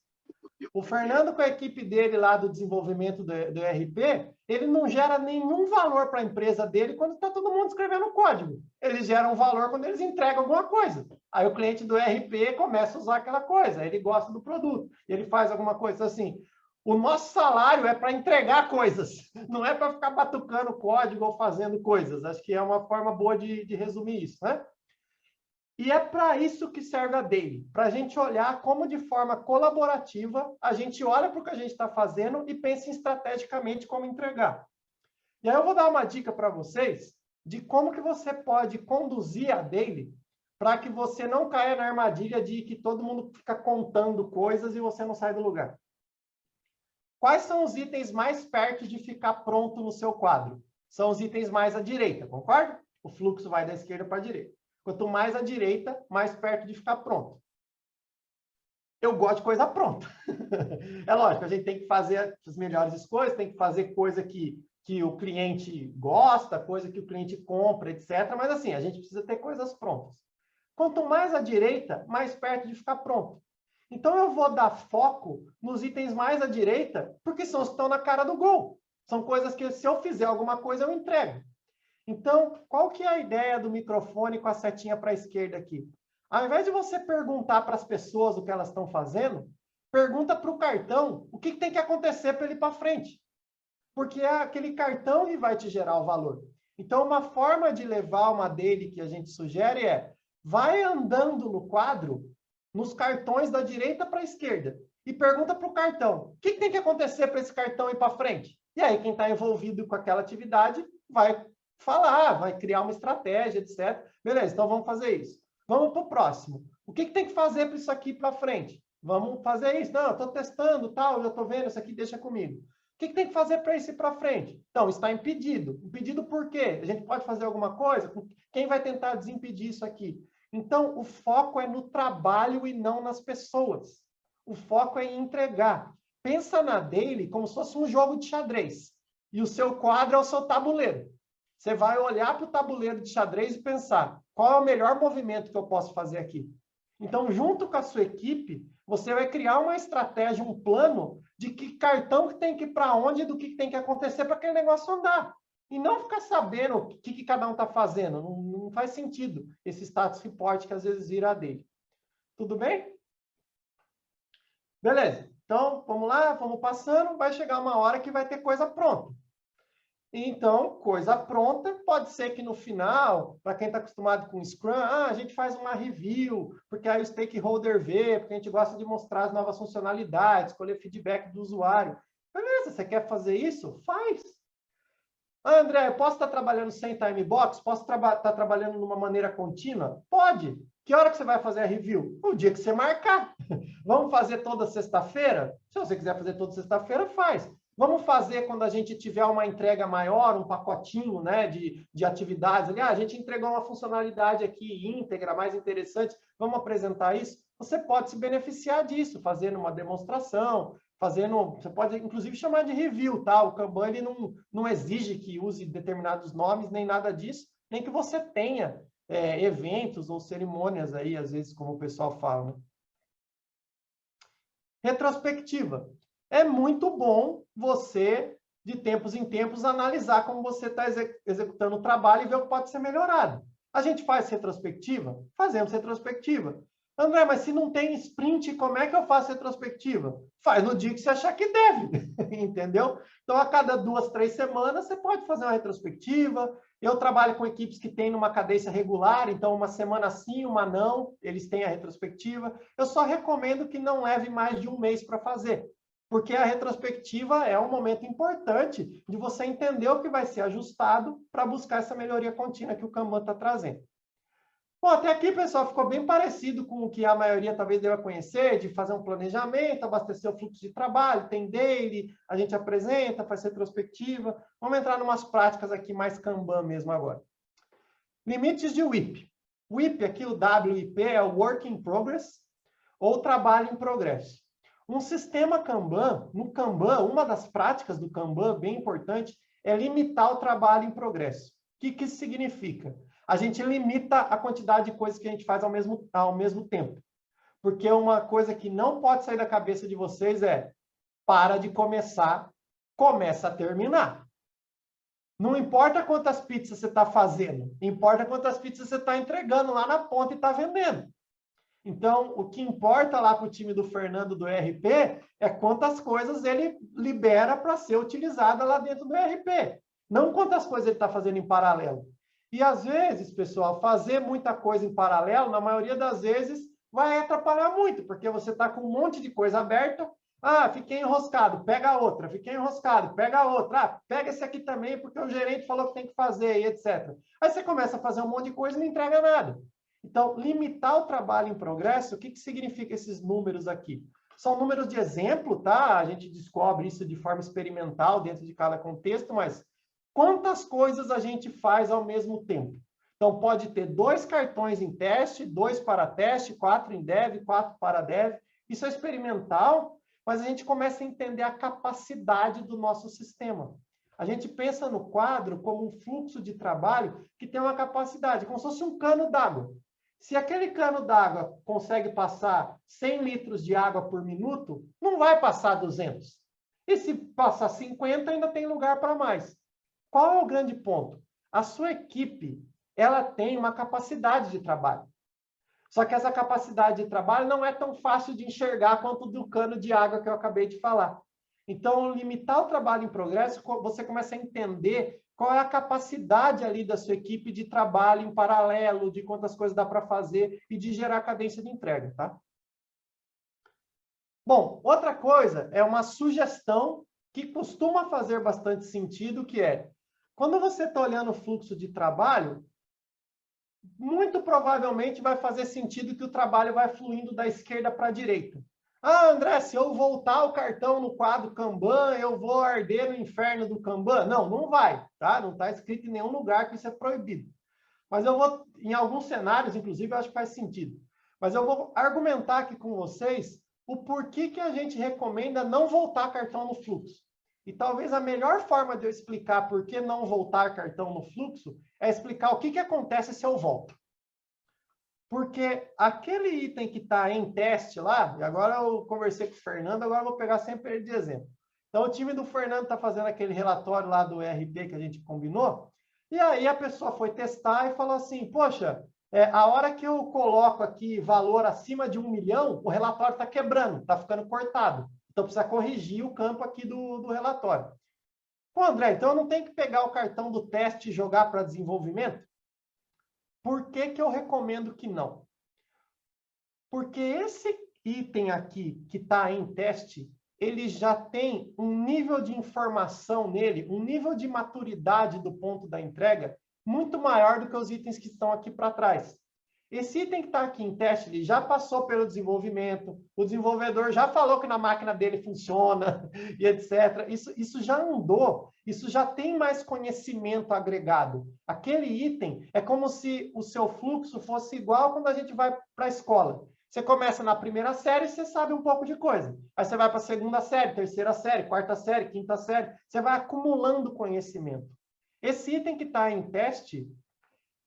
O Fernando, com a equipe dele lá do desenvolvimento do ERP, ele não gera nenhum valor para a empresa dele quando está todo mundo escrevendo código. Eles geram valor quando eles entregam alguma coisa. Aí o cliente do ERP começa a usar aquela coisa, ele gosta do produto, ele faz alguma coisa assim. O nosso salário é para entregar coisas, não é para ficar batucando código ou fazendo coisas. Acho que é uma forma boa de resumir isso, né? E é para isso que serve a Daily, para a gente olhar como, de forma colaborativa, a gente olha para o que a gente está fazendo e pensa estrategicamente como entregar. E aí eu vou dar uma dica para vocês de como que você pode conduzir a Daily para que você não caia na armadilha de que todo mundo fica contando coisas e você não sai do lugar. Quais são os itens mais perto de ficar pronto no seu quadro? São os itens mais à direita, concorda? O fluxo vai da esquerda para a direita. Quanto mais à direita, mais perto de ficar pronto. Eu gosto de coisa pronta. É lógico, a gente tem que fazer as melhores escolhas, tem que fazer coisa que o cliente gosta, coisa que o cliente compra, etc. Mas assim, a gente precisa ter coisas prontas. Quanto mais à direita, mais perto de ficar pronto. Então, eu vou dar foco nos itens mais à direita, porque são os que estão na cara do gol. São coisas que, se eu fizer alguma coisa, eu entrego. Então, qual que é a ideia do microfone com a setinha para a esquerda aqui? Ao invés de você perguntar para as pessoas o que elas estão fazendo, pergunta para o cartão o que tem que acontecer para ele ir para frente. Porque é aquele cartão que vai te gerar o valor. Então, uma forma de levar uma daily que a gente sugere é vai andando no quadro, nos cartões da direita para a esquerda, e pergunta para o cartão, o que tem que acontecer para esse cartão ir para frente? E aí, quem está envolvido com aquela atividade vai falar, vai criar uma estratégia, etc. Beleza, então vamos fazer isso. Vamos para o próximo. O que tem que fazer para isso aqui ir para frente? Vamos fazer isso. Não, eu estou testando, tal, já estou vendo, isso aqui deixa comigo. O que tem que fazer para isso ir para frente? Então, está impedido. Impedido por quê? A gente pode fazer alguma coisa? Quem vai tentar desimpedir isso aqui? Então, o foco é no trabalho e não nas pessoas. O foco é em entregar. Pensa na daily como se fosse um jogo de xadrez. E o seu quadro é o seu tabuleiro. Você vai olhar para o tabuleiro de xadrez e pensar, qual é o melhor movimento que eu posso fazer aqui? Então, junto com a sua equipe, você vai criar uma estratégia, um plano de que cartão que tem que ir para onde e do que tem que acontecer para aquele negócio andar. E não ficar sabendo o que cada um está fazendo. Não faz sentido esse status report que às vezes vira dele. Tudo bem? Beleza. Então, vamos lá, vamos passando. Vai chegar uma hora que vai ter coisa pronta. Então, coisa pronta, pode ser que no final, para quem está acostumado com Scrum, a gente faz uma review, porque aí o stakeholder vê, porque a gente gosta de mostrar as novas funcionalidades, colher feedback do usuário. Beleza, você quer fazer isso? Faz. André, eu posso estar trabalhando sem time box? Posso estar trabalhando de uma maneira contínua? Pode. Que hora que você vai fazer a review? O dia que você marcar. Vamos fazer toda sexta-feira? Se você quiser fazer toda sexta-feira, faz. Vamos fazer quando a gente tiver uma entrega maior, um pacotinho, né, de atividades. Ali, a gente entregou uma funcionalidade aqui íntegra, mais interessante. Vamos apresentar isso? Você pode se beneficiar disso, fazendo uma demonstração, você pode, inclusive, chamar de review, tá? O Kanban, ele não exige que use determinados nomes, nem nada disso, nem que você tenha eventos ou cerimônias aí, às vezes, como o pessoal fala, né? Retrospectiva. É muito bom você, de tempos em tempos, analisar como você está executando o trabalho e ver o que pode ser melhorado. A gente faz retrospectiva? Fazemos retrospectiva. André, mas se não tem sprint, como é que eu faço retrospectiva? Faz no dia que você achar que deve, entendeu? Então, a cada 2, 3 semanas, você pode fazer uma retrospectiva. Eu trabalho com equipes que têm uma cadência regular, então uma semana sim, uma não, eles têm a retrospectiva. Eu só recomendo que não leve mais de um mês para fazer, porque a retrospectiva é um momento importante de você entender o que vai ser ajustado para buscar essa melhoria contínua que o Kanban está trazendo. Bom, até aqui, pessoal, ficou bem parecido com o que a maioria talvez deva conhecer, de fazer um planejamento, abastecer o fluxo de trabalho, tem daily, a gente apresenta, faz retrospectiva. Vamos entrar em umas práticas aqui mais Kanban mesmo agora. Limites de WIP. WIP, aqui o WIP é o Work in Progress ou Trabalho em Progresso. Um sistema Kanban, no Kanban, uma das práticas do Kanban, bem importante, é limitar o trabalho em progresso. O que isso significa? A gente limita a quantidade de coisas que a gente faz ao mesmo tempo. Porque uma coisa que não pode sair da cabeça de vocês é para de começar, começa a terminar. Não importa quantas pizzas você está fazendo, importa quantas pizzas você está entregando lá na ponta e está vendendo. Então, o que importa lá para o time do Fernando do ERP é quantas coisas ele libera para ser utilizada lá dentro do ERP, não quantas coisas ele está fazendo em paralelo. E, às vezes, pessoal, fazer muita coisa em paralelo, na maioria das vezes, vai atrapalhar muito, porque você está com um monte de coisa aberta. Ah, fiquei enroscado, pega a outra. Fiquei enroscado, pega a outra. Ah, pega esse aqui também, porque o gerente falou que tem que fazer, e etc. Aí você começa a fazer um monte de coisa e não entrega nada. Então, limitar o trabalho em progresso, o que significa esses números aqui? São números de exemplo, tá? A gente descobre isso de forma experimental dentro de cada contexto, mas quantas coisas a gente faz ao mesmo tempo? Então, pode ter 2 cartões em teste, 2 para teste, 4 em dev, 4 para dev. Isso é experimental, mas a gente começa a entender a capacidade do nosso sistema. A gente pensa no quadro como um fluxo de trabalho que tem uma capacidade, como se fosse um cano d'água. Se aquele cano d'água consegue passar 100 litros de água por minuto, não vai passar 200. E se passar 50, ainda tem lugar para mais. Qual é o grande ponto? A sua equipe, ela tem uma capacidade de trabalho. Só que essa capacidade de trabalho não é tão fácil de enxergar quanto do cano de água que eu acabei de falar. Então, limitar o trabalho em progresso, você começa a entender qual é a capacidade ali da sua equipe de trabalho em paralelo, de quantas coisas dá para fazer e de gerar cadência de entrega, tá? Bom, outra coisa é uma sugestão que costuma fazer bastante sentido, que é, quando você está olhando o fluxo de trabalho, muito provavelmente vai fazer sentido que o trabalho vai fluindo da esquerda para a direita. Ah, André, se eu voltar o cartão no quadro Kanban, eu vou arder no inferno do Kanban? Não, não vai, tá? Não está escrito em nenhum lugar que isso é proibido. Mas eu vou, em alguns cenários, inclusive, eu acho que faz sentido. Mas eu vou argumentar aqui com vocês o porquê que a gente recomenda não voltar cartão no fluxo. E talvez a melhor forma de eu explicar por que não voltar cartão no fluxo é explicar o que acontece se eu volto. Porque aquele item que está em teste lá, e agora eu conversei com o Fernando, agora eu vou pegar sempre ele de exemplo. Então, o time do Fernando está fazendo aquele relatório lá do ERP que a gente combinou, e aí a pessoa foi testar e falou assim, poxa, a hora que eu coloco aqui valor acima de 1 milhão, o relatório está quebrando, está ficando cortado. Então, precisa corrigir o campo aqui do relatório. Pô, André, então eu não tenho que pegar o cartão do teste e jogar para desenvolvimento? Por que que eu recomendo que não? Porque esse item aqui, que está em teste, ele já tem um nível de informação nele, um nível de maturidade do ponto da entrega muito maior do que os itens que estão aqui para trás. Esse item que está aqui em teste, ele já passou pelo desenvolvimento, o desenvolvedor já falou que na máquina dele funciona, e etc. Isso já andou, isso já tem mais conhecimento agregado. Aquele item é como se o seu fluxo fosse igual quando a gente vai para a escola. Você começa na primeira série, você sabe um pouco de coisa. Aí você vai para a segunda série, terceira série, quarta série, quinta série. Você vai acumulando conhecimento. Esse item que está em teste,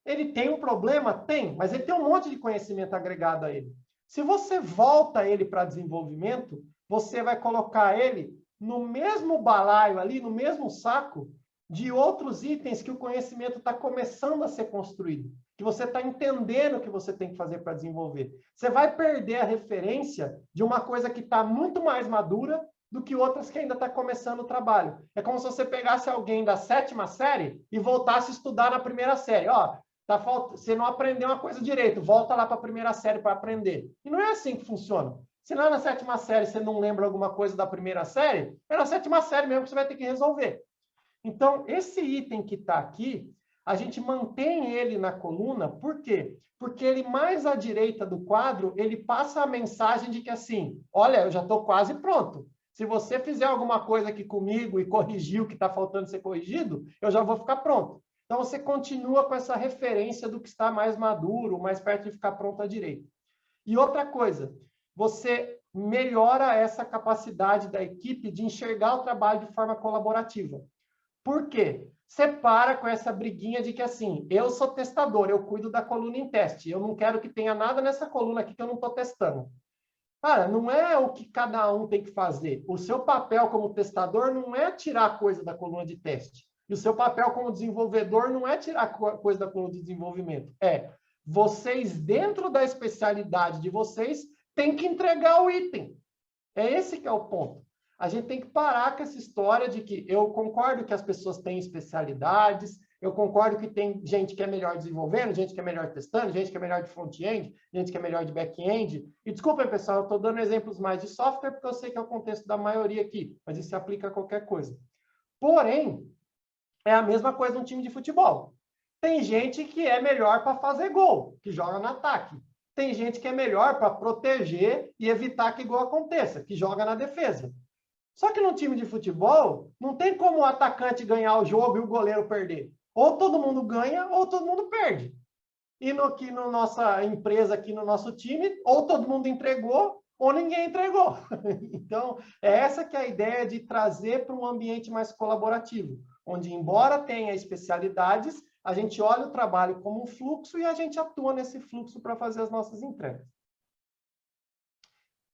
ele tem um problema? Tem, mas ele tem um monte de conhecimento agregado a ele. Se você volta ele para desenvolvimento, você vai colocar ele no mesmo balaio ali, no mesmo saco de outros itens que o conhecimento está começando a ser construído, que você está entendendo o que você tem que fazer para desenvolver. Você vai perder a referência de uma coisa que está muito mais madura do que outras que ainda está começando o trabalho. É como se você pegasse alguém da 7ª série e voltasse a estudar na primeira série. Ó, você não aprendeu uma coisa direito, volta lá para a primeira série para aprender. E não é assim que funciona. Se lá na 7ª série você não lembra alguma coisa da primeira série, é na 7ª série mesmo que você vai ter que resolver. Então, esse item que está aqui, a gente mantém ele na coluna, por quê? Porque ele mais à direita do quadro, ele passa a mensagem de que assim, olha, eu já estou quase pronto. Se você fizer alguma coisa aqui comigo e corrigir o que está faltando ser corrigido, eu já vou ficar pronto. Então, você continua com essa referência do que está mais maduro, mais perto de ficar pronto à direita. E outra coisa, você melhora essa capacidade da equipe de enxergar o trabalho de forma colaborativa. Por quê? Você para com essa briguinha de que, assim, eu sou testador, eu cuido da coluna em teste, eu não quero que tenha nada nessa coluna aqui que eu não estou testando. Cara, não é o que cada um tem que fazer. O seu papel como testador não é tirar coisa da coluna de teste. E o seu papel como desenvolvedor não é tirar coisa da coluna de desenvolvimento. É Vocês, dentro da especialidade de vocês, têm que entregar o item. É esse que é o ponto. A gente tem que parar com essa história de que eu concordo que as pessoas têm especialidades, eu concordo que tem gente que é melhor desenvolvendo, gente que é melhor testando, gente que é melhor de front-end, gente que é melhor de back-end. E desculpa, pessoal, eu estou dando exemplos mais de software, porque eu sei que é o contexto da maioria aqui, mas isso se aplica a qualquer coisa. Porém, é a mesma coisa no time de futebol. Tem gente que é melhor para fazer gol, que joga no ataque. Tem gente que é melhor para proteger e evitar que gol aconteça, que joga na defesa. Só que no time de futebol, não tem como o atacante ganhar o jogo e o goleiro perder. Ou todo mundo ganha, ou todo mundo perde. E aqui na nossa empresa, aqui no nosso time, ou todo mundo entregou, ou ninguém entregou. Então, é essa que é a ideia de trazer para um ambiente mais colaborativo, onde, embora tenha especialidades, a gente olha o trabalho como um fluxo e a gente atua nesse fluxo para fazer as nossas entregas.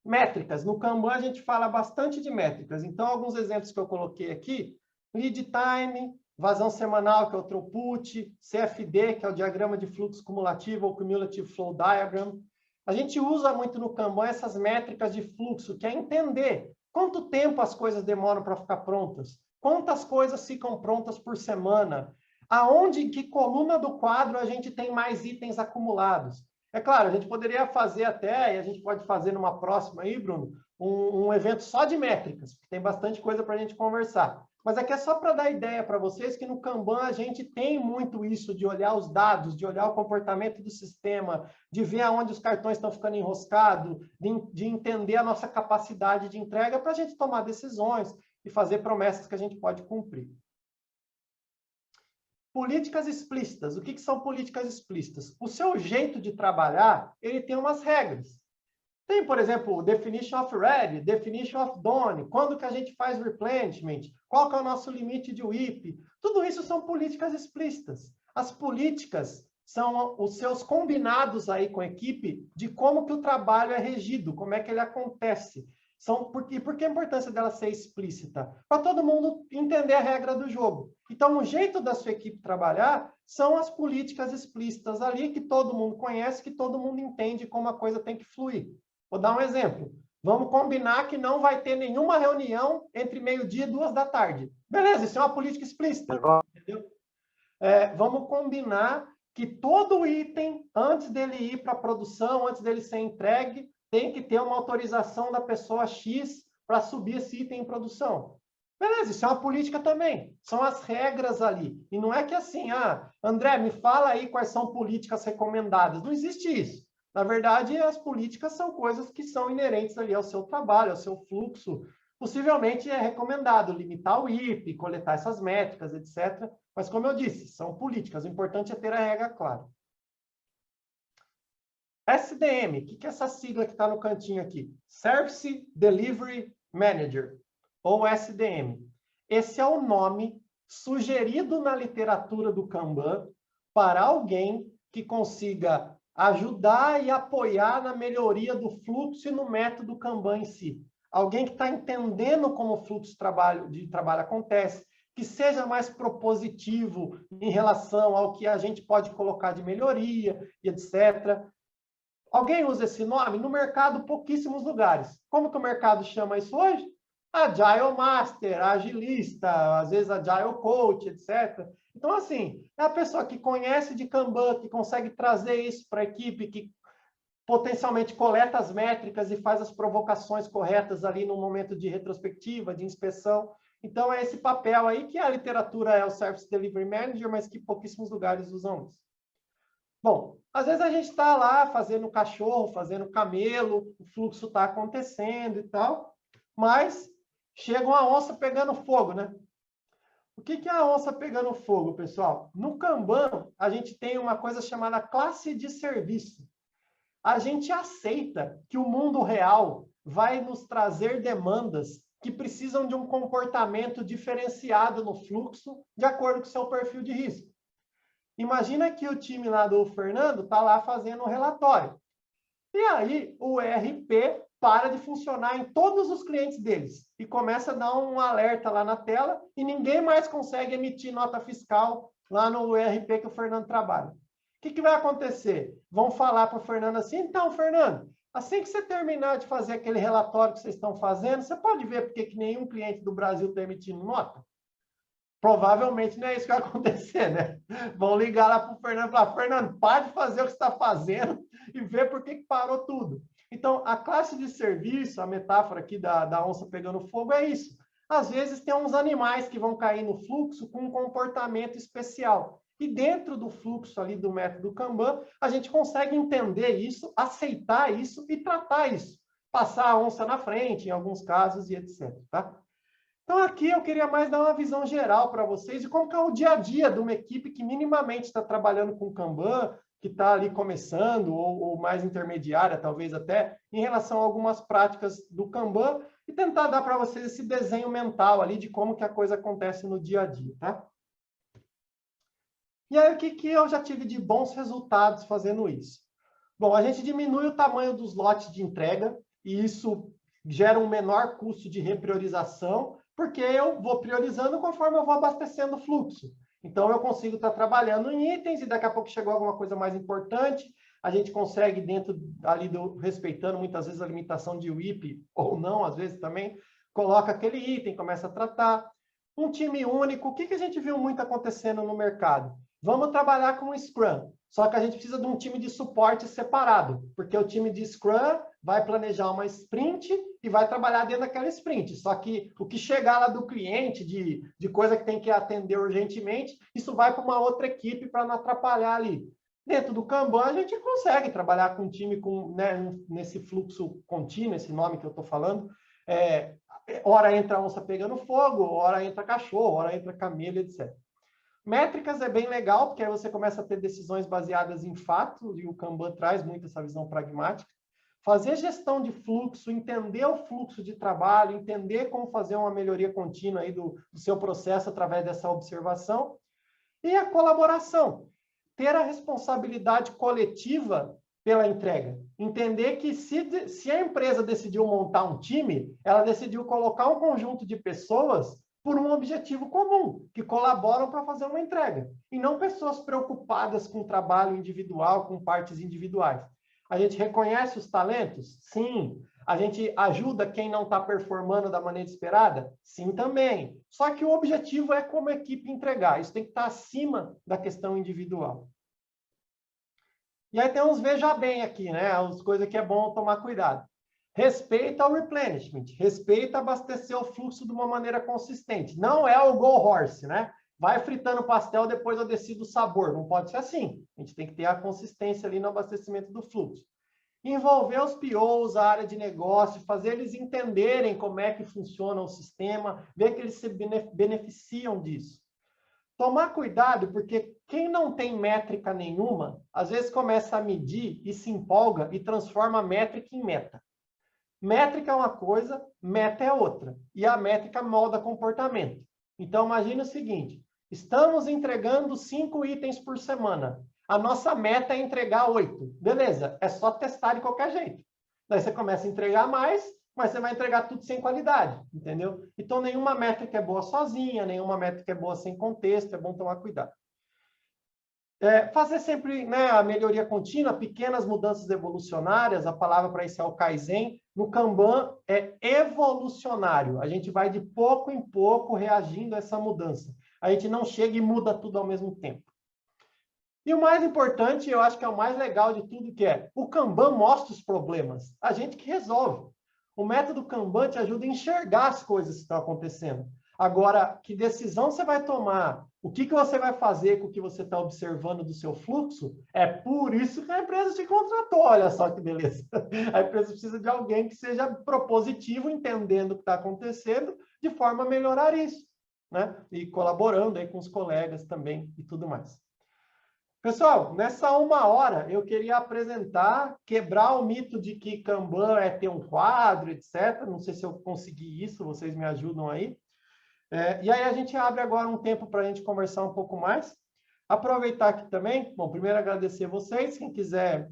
Métricas. No Kanban, a gente fala bastante de métricas. Então, alguns exemplos que eu coloquei aqui, lead time, vazão semanal, que é o throughput, CFD, que é o diagrama de fluxo cumulativo ou Cumulative Flow Diagram. A gente usa muito no Kanban essas métricas de fluxo, que é entender quanto tempo as coisas demoram para ficar prontas, quantas coisas ficam prontas por semana, aonde, em que coluna do quadro a gente tem mais itens acumulados. É claro, a gente poderia fazer até, e a gente pode fazer numa próxima aí, Bruno, um evento só de métricas, porque tem bastante coisa para a gente conversar. Mas aqui é só para dar ideia para vocês que no Kanban a gente tem muito isso de olhar os dados, de olhar o comportamento do sistema, de ver aonde os cartões estão ficando enroscados, de entender a nossa capacidade de entrega para a gente tomar decisões e fazer promessas que a gente pode cumprir. Políticas explícitas. O que são políticas explícitas? O seu jeito de trabalhar, ele tem umas regras. Tem, por exemplo, definition of ready, definition of done, quando que a gente faz replenishment, qual que é o nosso limite de WIP. Tudo isso são políticas explícitas. As políticas são os seus combinados aí com a equipe de como que o trabalho é regido, como é que ele acontece. E por que a importância dela ser explícita? Para todo mundo entender a regra do jogo. Então, o jeito da sua equipe trabalhar são as políticas explícitas ali, que todo mundo conhece, que todo mundo entende como a coisa tem que fluir. Vou dar um exemplo. Vamos combinar que não vai ter nenhuma reunião entre meio-dia e 2 da tarde. Beleza, isso é uma política explícita. Entendeu? Vamos combinar que todo item, antes dele ir para a produção, antes dele ser entregue, tem que ter uma autorização da pessoa X para subir esse item em produção. Beleza, isso é uma política também. São as regras ali. E não é que assim, André, me fala aí quais são políticas recomendadas. Não existe isso. Na verdade, as políticas são coisas que são inerentes ali ao seu trabalho, ao seu fluxo. Possivelmente é recomendado limitar o IP, coletar essas métricas, etc. Mas, como eu disse, são políticas. O importante é ter a regra clara. SDM, o que é essa sigla que está no cantinho aqui? Service Delivery Manager, ou SDM. Esse é o nome sugerido na literatura do Kanban para alguém que consiga ajudar e apoiar na melhoria do fluxo e no método Kanban em si. Alguém que está entendendo como o fluxo de trabalho acontece, que seja mais propositivo em relação ao que a gente pode colocar de melhoria e etc. Alguém usa esse nome? No mercado, pouquíssimos lugares. Como que o mercado chama isso hoje? Agile Master, Agilista, às vezes Agile Coach, etc. Então, assim, é a pessoa que conhece de Kanban, que consegue trazer isso para a equipe, que potencialmente coleta as métricas e faz as provocações corretas ali no momento de retrospectiva, de inspeção. Então, é esse papel aí que a literatura é o Service Delivery Manager, mas que pouquíssimos lugares usam isso. Bom, às vezes a gente está lá fazendo cachorro, fazendo camelo, o fluxo está acontecendo e tal, mas chega uma onça pegando fogo, né? O que é a onça pegando fogo, pessoal? No Kanban, a gente tem uma coisa chamada classe de serviço. A gente aceita que o mundo real vai nos trazer demandas que precisam de um comportamento diferenciado no fluxo, de acordo com o seu perfil de risco. Imagina que o time lá do Fernando está lá fazendo um relatório. E aí o ERP para de funcionar em todos os clientes deles e começa a dar um alerta lá na tela e ninguém mais consegue emitir nota fiscal lá no ERP que o Fernando trabalha. O que vai acontecer? Vão falar para o Fernando assim, então, Fernando, assim que você terminar de fazer aquele relatório que vocês estão fazendo, você pode ver porque que nenhum cliente do Brasil está emitindo nota? Provavelmente não é isso que vai acontecer, né? Vão ligar lá para o Fernando e falar, Fernando, pare de fazer o que você está fazendo e ver por que parou tudo. Então, a classe de serviço, a metáfora aqui da onça pegando fogo é isso. Às vezes tem uns animais que vão cair no fluxo com um comportamento especial. E dentro do fluxo ali do método Kanban, a gente consegue entender isso, aceitar isso e tratar isso. Passar a onça na frente, em alguns casos, e etc. Tá? Então, aqui eu queria mais dar uma visão geral para vocês de como que é o dia a dia de uma equipe que minimamente está trabalhando com Kanban, que está ali começando, ou mais intermediária, talvez até, em relação a algumas práticas do Kanban, e tentar dar para vocês esse desenho mental ali de como que a coisa acontece no dia a dia, tá? E aí, o que eu já tive de bons resultados fazendo isso? Bom, a gente diminui o tamanho dos lotes de entrega, e isso gera um menor custo de repriorização, porque eu vou priorizando conforme eu vou abastecendo o fluxo. Então, eu consigo estar trabalhando em itens e daqui a pouco chegou alguma coisa mais importante, a gente consegue, dentro ali, respeitando muitas vezes a limitação de WIP, ou não, às vezes também, coloca aquele item, começa a tratar. Um time único, o que a gente viu muito acontecendo no mercado? Vamos trabalhar com o Scrum, só que a gente precisa de um time de suporte separado, porque o time de Scrum vai planejar uma sprint e vai trabalhar dentro daquela sprint. Só que o que chegar lá do cliente, de coisa que tem que atender urgentemente, isso vai para uma outra equipe para não atrapalhar ali. Dentro do Kanban, a gente consegue trabalhar com um time né, nesse fluxo contínuo, esse nome que eu estou falando. Hora entra onça pegando fogo, hora entra cachorro, hora entra camelo, etc. Métricas é bem legal, porque aí você começa a ter decisões baseadas em fato, e o Kanban traz muito essa visão pragmática. Fazer gestão de fluxo, entender o fluxo de trabalho, entender como fazer uma melhoria contínua aí do seu processo através dessa observação. E a colaboração. Ter a responsabilidade coletiva pela entrega. Entender que se a empresa decidiu montar um time, ela decidiu colocar um conjunto de pessoas por um objetivo comum, que colaboram para fazer uma entrega. E não pessoas preocupadas com trabalho individual, com partes individuais. A gente reconhece os talentos? Sim. A gente ajuda quem não está performando da maneira esperada? Sim, também. Só que o objetivo é como equipe entregar. Isso tem que estar acima da questão individual. E aí tem uns veja bem aqui, né? As coisas que é bom tomar cuidado. Respeita o replenishment. Respeita abastecer o fluxo de uma maneira consistente. Não é o go horse, né? Vai fritando pastel, depois eu decido o sabor. Não pode ser assim. A gente tem que ter a consistência ali no abastecimento do fluxo. Envolver os POs, a área de negócio, fazer eles entenderem como é que funciona o sistema, ver que eles se beneficiam disso. Tomar cuidado, porque quem não tem métrica nenhuma, às vezes começa a medir e se empolga e transforma a métrica em meta. Métrica é uma coisa, meta é outra. E a métrica molda comportamento. Então, imagine o seguinte, estamos entregando 5 itens por semana. A nossa meta é entregar 8. Beleza, é só testar de qualquer jeito. Daí você começa a entregar mais, mas você vai entregar tudo sem qualidade, entendeu? Então, nenhuma métrica é boa sozinha, nenhuma métrica é boa sem contexto, é bom tomar cuidado. Fazer sempre, né, a melhoria contínua, pequenas mudanças evolucionárias, a palavra para isso é o Kaizen. No Kanban é evolucionário, a gente vai de pouco em pouco reagindo a essa mudança. A gente não chega e muda tudo ao mesmo tempo. E o mais importante, eu acho que é o mais legal de tudo, que é o Kanban mostra os problemas, a gente que resolve. O método Kanban te ajuda a enxergar as coisas que estão acontecendo. Agora, que decisão você vai tomar? O que você vai fazer com o que você está observando do seu fluxo? É por isso que a empresa te contratou. Olha só que beleza. A empresa precisa de alguém que seja propositivo, entendendo o que está acontecendo, de forma a melhorar isso, né? E colaborando aí com os colegas também e tudo mais. Pessoal, nessa 1 hora, eu queria apresentar, quebrar o mito de que Kanban é ter um quadro, etc. Não sei se eu consegui isso, vocês me ajudam aí. E aí a gente abre agora um tempo para a gente conversar um pouco mais. Aproveitar aqui também, bom, primeiro agradecer vocês, quem quiser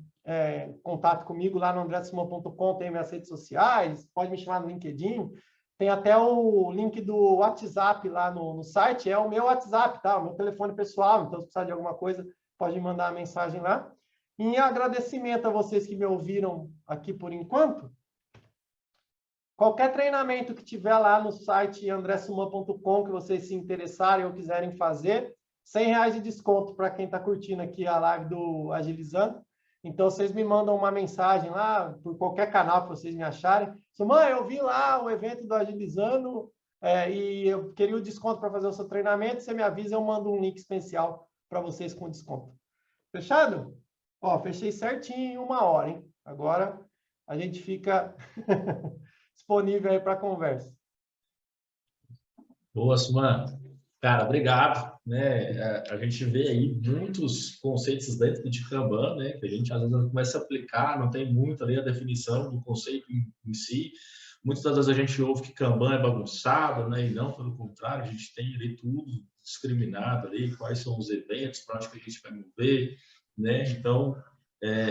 contato comigo lá no andressuman.com, tem minhas redes sociais, pode me chamar no LinkedIn, tem até o link do WhatsApp lá no site, é o meu WhatsApp, tá? O meu telefone pessoal, então se precisar de alguma coisa, pode mandar a mensagem lá. Em agradecimento a vocês que me ouviram aqui por enquanto, qualquer treinamento que tiver lá no site andressuman.com que vocês se interessarem ou quiserem fazer, R$100 de desconto para quem está curtindo aqui a live do Agilizando. Então, vocês me mandam uma mensagem lá, por qualquer canal que vocês me acharem. Suman, eu vi lá o evento do Agilizando e eu queria o desconto para fazer o seu treinamento. Você me avisa, eu mando um link especial para vocês com desconto. Fechado? Ó, fechei certinho em 1 hora, hein? Agora a gente fica disponível aí para conversa. Boa, Suman. Cara, obrigado. Né? A gente vê aí muitos conceitos dentro de Kanban, né? Que a gente às vezes começa a aplicar, não tem muito ali a definição do conceito em si. Muitas das vezes a gente ouve que Kanban é bagunçado, né? E não, pelo contrário, a gente tem ali tudo discriminado ali, quais são os eventos, para onde que a gente vai mover, né? Então,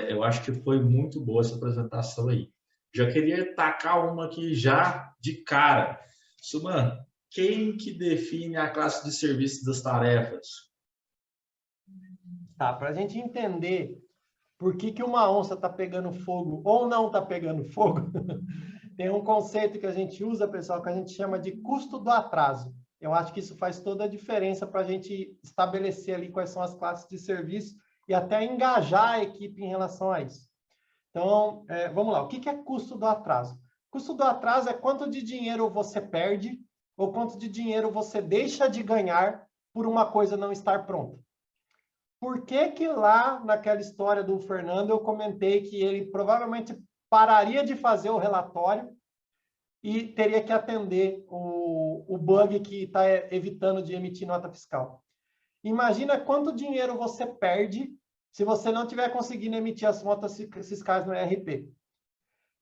eu acho que foi muito boa essa apresentação aí. Já queria tacar uma aqui já de cara. Suman, quem que define a classe de serviço das tarefas? Tá, para a gente entender por que uma onça está pegando fogo ou não está pegando fogo, tem um conceito que a gente usa, pessoal, que a gente chama de custo do atraso. Eu acho que isso faz toda a diferença para a gente estabelecer ali quais são as classes de serviço e até engajar a equipe em relação a isso. Então, vamos lá. O que é custo do atraso? Custo do atraso é quanto de dinheiro você perde ou quanto de dinheiro você deixa de ganhar por uma coisa não estar pronta. Por que lá naquela história do Fernando eu comentei que ele provavelmente pararia de fazer o relatório e teria que atender o bug que está evitando de emitir nota fiscal? Imagina quanto dinheiro você perde se você não estiver conseguindo emitir as notas fiscais no ERP.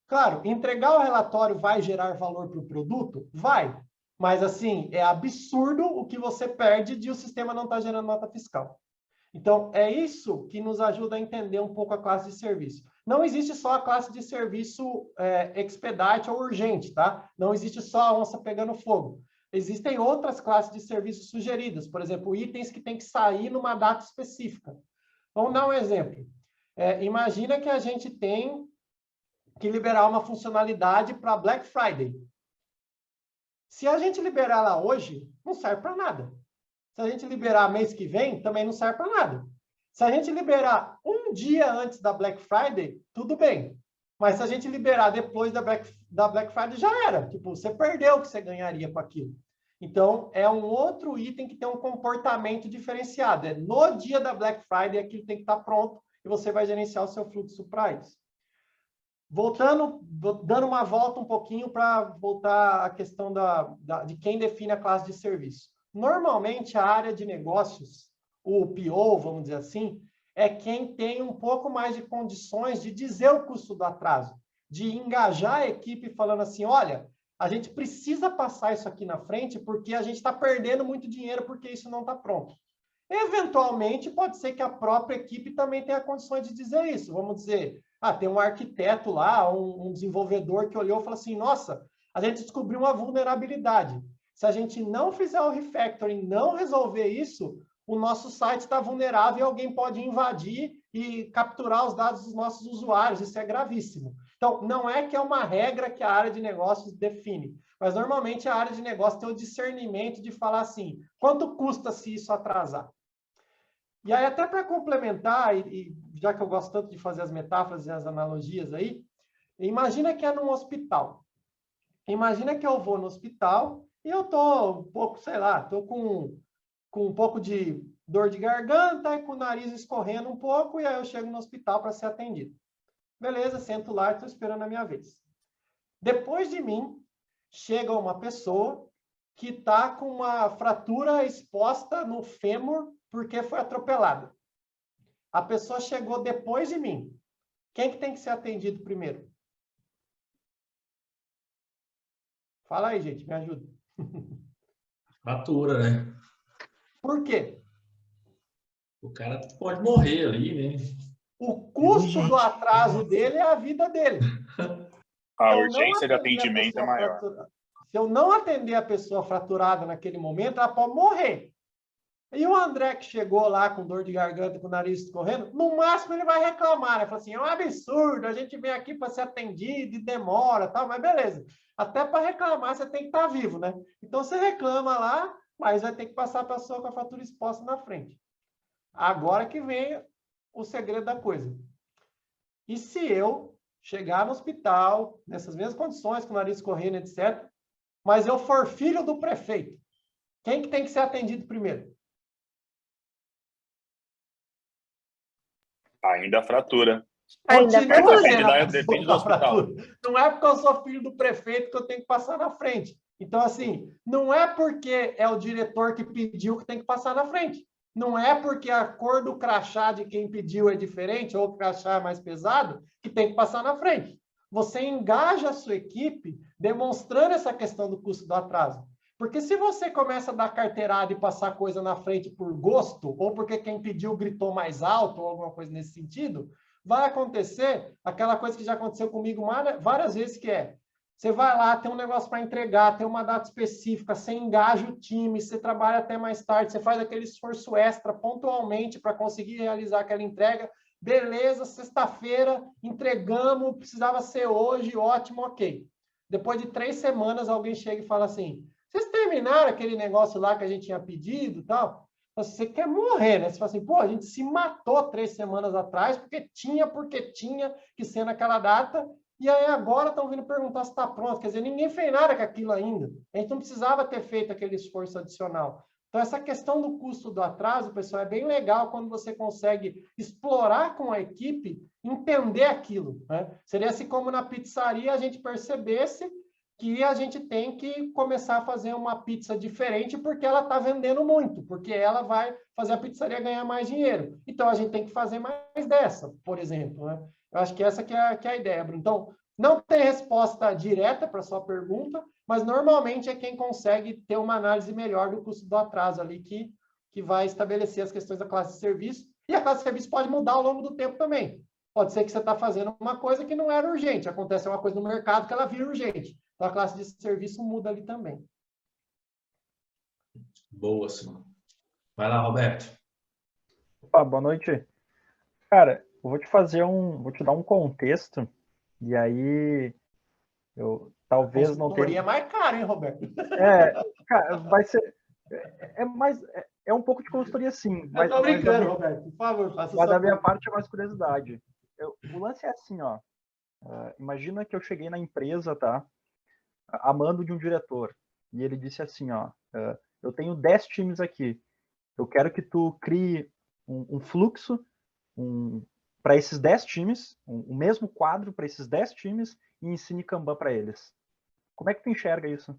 Claro, entregar o relatório vai gerar valor para o produto? Vai. Mas, assim, é absurdo o que você perde de o sistema não estar gerando nota fiscal. Então, é isso que nos ajuda a entender um pouco a classe de serviço. Não existe só a classe de serviço expedite ou urgente, tá? Não existe só a onça pegando fogo. Existem outras classes de serviços sugeridas, por exemplo, itens que tem que sair numa data específica. Vamos dar um exemplo. Imagina que a gente tem que liberar uma funcionalidade para Black Friday. Se a gente liberar ela hoje, não serve para nada. Se a gente liberar mês que vem, também não serve para nada. Se a gente liberar um dia antes da Black Friday, tudo bem. Mas se a gente liberar depois da Black Friday, já era. Tipo, você perdeu o que você ganharia com aquilo. Então, é um outro item que tem um comportamento diferenciado. No dia da Black Friday, aquilo tem que estar pronto e você vai gerenciar o seu fluxo para isso. Voltando, dando uma volta um pouquinho para voltar à questão de quem define a classe de serviço. Normalmente, a área de negócios, o PO, vamos dizer assim, é quem tem um pouco mais de condições de dizer o custo do atraso, de engajar a equipe falando assim, olha, a gente precisa passar isso aqui na frente porque a gente está perdendo muito dinheiro porque isso não está pronto. Eventualmente, pode ser que a própria equipe também tenha condições de dizer isso. Vamos dizer, tem um arquiteto lá, um desenvolvedor que olhou e falou assim, nossa, a gente descobriu uma vulnerabilidade. Se a gente não fizer o refactoring, não resolver isso, o nosso site está vulnerável e alguém pode invadir e capturar os dados dos nossos usuários. Isso é gravíssimo. Então, não é que é uma regra que a área de negócios define, mas normalmente a área de negócios tem o discernimento de falar assim, quanto custa se isso atrasar? E aí, até para complementar, e já que eu gosto tanto de fazer as metáforas e as analogias aí, imagina que é num hospital. Imagina que eu vou no hospital e eu estou um pouco, sei lá, estou com um pouco de dor de garganta e com o nariz escorrendo um pouco, e aí eu chego no hospital para ser atendido. Beleza, sento lá e estou esperando a minha vez. Depois de mim, chega uma pessoa que está com uma fratura exposta no fêmur porque foi atropelada. A pessoa chegou depois de mim. Quem que tem que ser atendido primeiro? Fala aí, gente, me ajuda. Fratura, né? Por quê? O cara pode morrer ali, né? O custo do atraso dele é a vida dele. A urgência de atendimento é maior. Se eu não atender a pessoa fraturada naquele momento, ela pode morrer. E o André que chegou lá com dor de garganta, com o nariz escorrendo, no máximo ele vai reclamar, né? Fala assim, é um absurdo, a gente vem aqui para ser atendido e demora, tal, mas beleza. Até para reclamar você tem que estar vivo, né? Então você reclama lá, mas vai ter que passar a pessoa com a fatura exposta na frente. Agora que vem o segredo da coisa. E se eu chegar no hospital, nessas mesmas condições, com o nariz escorrendo, etc., mas eu for filho do prefeito, quem que tem que ser atendido primeiro? Ainda a fratura. Ainda Continua fratura. sendo Depende do a hospital. fratura. Não é porque eu sou filho do prefeito que eu tenho que passar na frente. Então, assim, não é porque é o diretor que pediu que tem que passar na frente. Não é porque a cor do crachá de quem pediu é diferente ou o crachá é mais pesado que tem que passar na frente. Você engaja a sua equipe demonstrando essa questão do custo do atraso. Porque se você começa a dar carteirada e passar coisa na frente por gosto, ou porque quem pediu gritou mais alto, ou alguma coisa nesse sentido, vai acontecer aquela coisa que já aconteceu comigo várias vezes, que é, você vai lá, tem um negócio para entregar, tem uma data específica, você engaja o time, você trabalha até mais tarde, você faz aquele esforço extra pontualmente para conseguir realizar aquela entrega. Beleza, sexta-feira, entregamos, precisava ser hoje, ótimo, ok. Depois de 3 semanas, alguém chega e fala assim, vocês terminaram aquele negócio lá que a gente tinha pedido e tal? Você quer morrer, né? Você fala assim, pô, a gente se matou 3 semanas atrás porque tinha que ser naquela data, e aí agora estão vindo perguntar se está pronto. Quer dizer, ninguém fez nada com aquilo ainda. A gente não precisava ter feito aquele esforço adicional. Então, essa questão do custo do atraso, pessoal, é bem legal quando você consegue explorar com a equipe, entender aquilo, né? Seria assim como na pizzaria a gente percebesse que a gente tem que começar a fazer uma pizza diferente porque ela está vendendo muito, porque ela vai fazer a pizzaria ganhar mais dinheiro. Então, a gente tem que fazer mais dessa, por exemplo, né? Eu acho que essa que é a ideia, Bruno. Então, não tem resposta direta para a sua pergunta, mas normalmente é quem consegue ter uma análise melhor do custo do atraso ali, que vai estabelecer as questões da classe de serviço. E a classe de serviço pode mudar ao longo do tempo também. Pode ser que você está fazendo uma coisa que não era urgente, acontece uma coisa no mercado que ela vira urgente. Então, a classe de serviço muda ali também. Boa, Simão. Vai lá, Roberto. Opa, boa noite. Cara, eu vou te dar um contexto, e aí eu talvez não tenha... Consultoria é mais caro, hein, Roberto? Cara, vai ser... É um pouco de consultoria, sim. Eu tô brincando, Roberto. Por favor, faça mas da minha parte é mais curiosidade. O lance é assim, ó. Imagina que eu cheguei na empresa, tá? A mando de um diretor. E ele disse assim, ó. Eu tenho 10 times aqui. Eu quero que tu crie um fluxo para esses 10 times, o mesmo quadro para esses 10 times e ensine Kanban para eles. Como é que tu enxerga isso?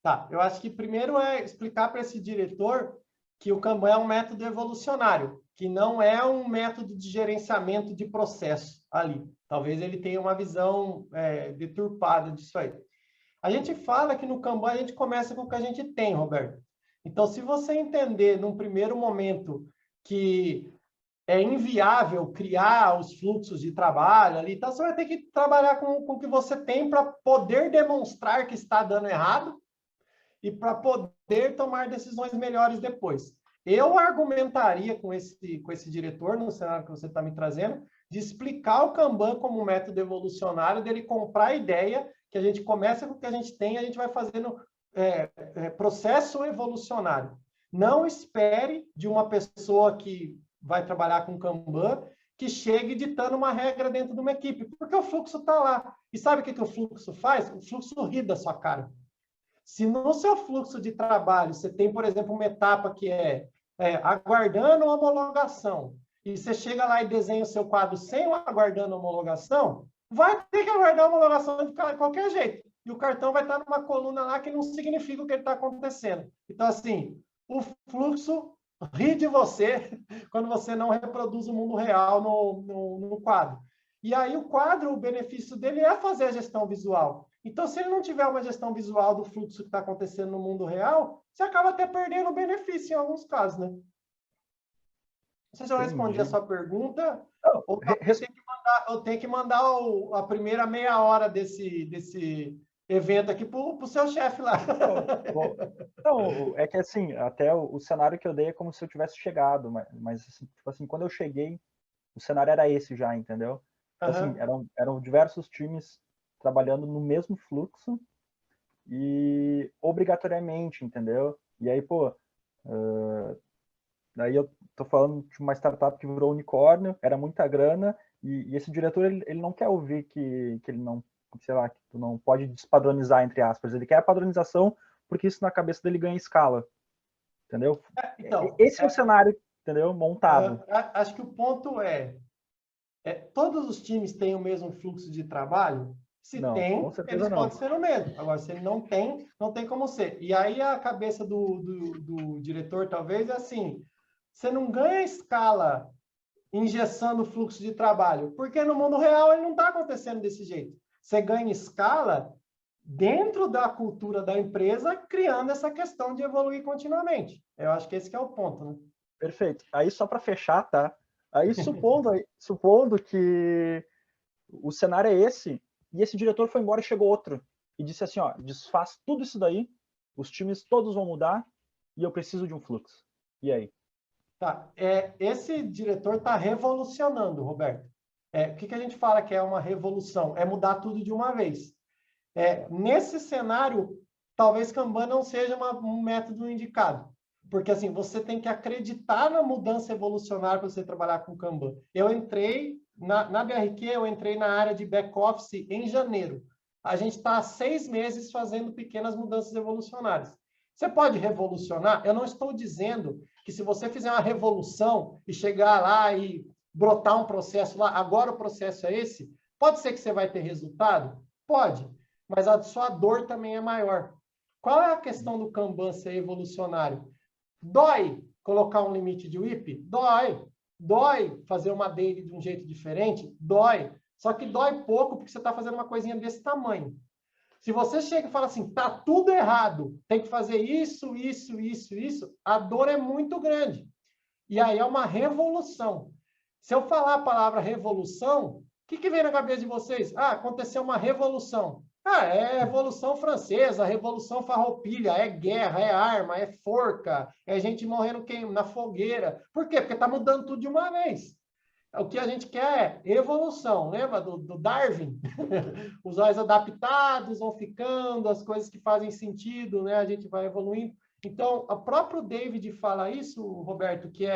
Tá, eu acho que primeiro é explicar para esse diretor que o Kanban é um método evolucionário, que não é um método de gerenciamento de processo ali. Talvez ele tenha uma visão deturpada disso aí. A gente fala que no Kanban a gente começa com o que a gente tem, Roberto. Então, se você entender num primeiro momento que é inviável criar os fluxos de trabalho ali, então você vai ter que trabalhar com o que você tem para poder demonstrar que está dando errado e para poder tomar decisões melhores depois. Eu argumentaria com esse diretor, no cenário que você está me trazendo, de explicar o Kanban como um método evolucionário, dele comprar a ideia que a gente começa com o que a gente tem e a gente vai fazendo processo evolucionário. Não espere de uma pessoa que vai trabalhar com Kanban que chegue ditando uma regra dentro de uma equipe, porque o fluxo está lá. E sabe o que o fluxo faz? O fluxo ri da sua cara. Se no seu fluxo de trabalho você tem, por exemplo, uma etapa que é aguardando a homologação, e você chega lá e desenha o seu quadro sem o aguardando a homologação, vai ter que aguardar a homologação de qualquer jeito. E o cartão vai estar numa coluna lá que não significa o que está acontecendo. Então, assim, o fluxo ri de você quando você não reproduz o mundo real no quadro. E aí o quadro, o benefício dele é fazer a gestão visual. Então, se ele não tiver uma gestão visual do fluxo que está acontecendo no mundo real, você acaba até perdendo o benefício em alguns casos, né? Não sei se eu respondi a sua pergunta, ou eu tenho que mandar a primeira meia hora desse evento aqui para o seu chefe lá. Não, é que assim, até o cenário que eu dei é como se eu tivesse chegado, mas assim, tipo assim, quando eu cheguei, o cenário era esse já, entendeu? Então, assim, eram diversos times trabalhando no mesmo fluxo e obrigatoriamente, entendeu? E aí, pô, daí eu tô falando de uma startup que virou unicórnio, era muita grana, e esse diretor, ele não quer ouvir que ele não, sei lá, que tu não pode despadronizar, entre aspas, ele quer a padronização, porque isso na cabeça dele ganha escala, entendeu? Então, esse é o cenário, entendeu? Montado. Acho que o ponto todos os times têm o mesmo fluxo de trabalho? Se Não, tem, com certeza eles não. podem ser o mesmo. Agora, se ele não tem, não tem como ser. E aí a cabeça do diretor, talvez, é assim, você não ganha escala engessando o fluxo de trabalho, porque no mundo real ele não está acontecendo desse jeito. Você ganha escala dentro da cultura da empresa, criando essa questão de evoluir continuamente. Eu acho que esse que é o ponto, né? Perfeito. Aí, só para fechar, tá? Aí, supondo que o cenário é esse, e esse diretor foi embora e chegou outro, e disse assim, ó, desfaz tudo isso daí, os times todos vão mudar, e eu preciso de um fluxo. E aí? Tá. Esse diretor está revolucionando, Roberto. O que a gente fala que é uma revolução? É mudar tudo de uma vez. Nesse cenário, talvez Kanban não seja um método indicado. Porque, assim, você tem que acreditar na mudança evolucionária para você trabalhar com Kanban. Eu entrei, na BRQ, eu entrei na área de back-office em janeiro. A gente está há 6 meses fazendo pequenas mudanças evolucionárias. Você pode revolucionar? Eu não estou dizendo que se você fizer uma revolução e chegar lá e brotar um processo lá, agora o processo é esse, pode ser que você vai ter resultado? Pode, mas a sua dor também é maior. Qual é a questão do Kanban ser evolucionário? Dói colocar um limite de WIP? Dói. Dói fazer uma daily de um jeito diferente? Dói. Só que dói pouco porque você está fazendo uma coisinha desse tamanho. Se você chega e fala assim, tá tudo errado, tem que fazer isso, a dor é muito grande. E aí é uma revolução. Se eu falar a palavra revolução, o que vem na cabeça de vocês? Aconteceu uma revolução. É Revolução Francesa, Revolução Farroupilha, é guerra, é arma, é forca, é gente morrendo na fogueira. Por quê? Porque está mudando tudo de uma vez. O que a gente quer é evolução. Lembra do Darwin? Os olhos adaptados vão ficando, as coisas que fazem sentido, né? A gente vai evoluindo. Então, o próprio David fala isso, Roberto, que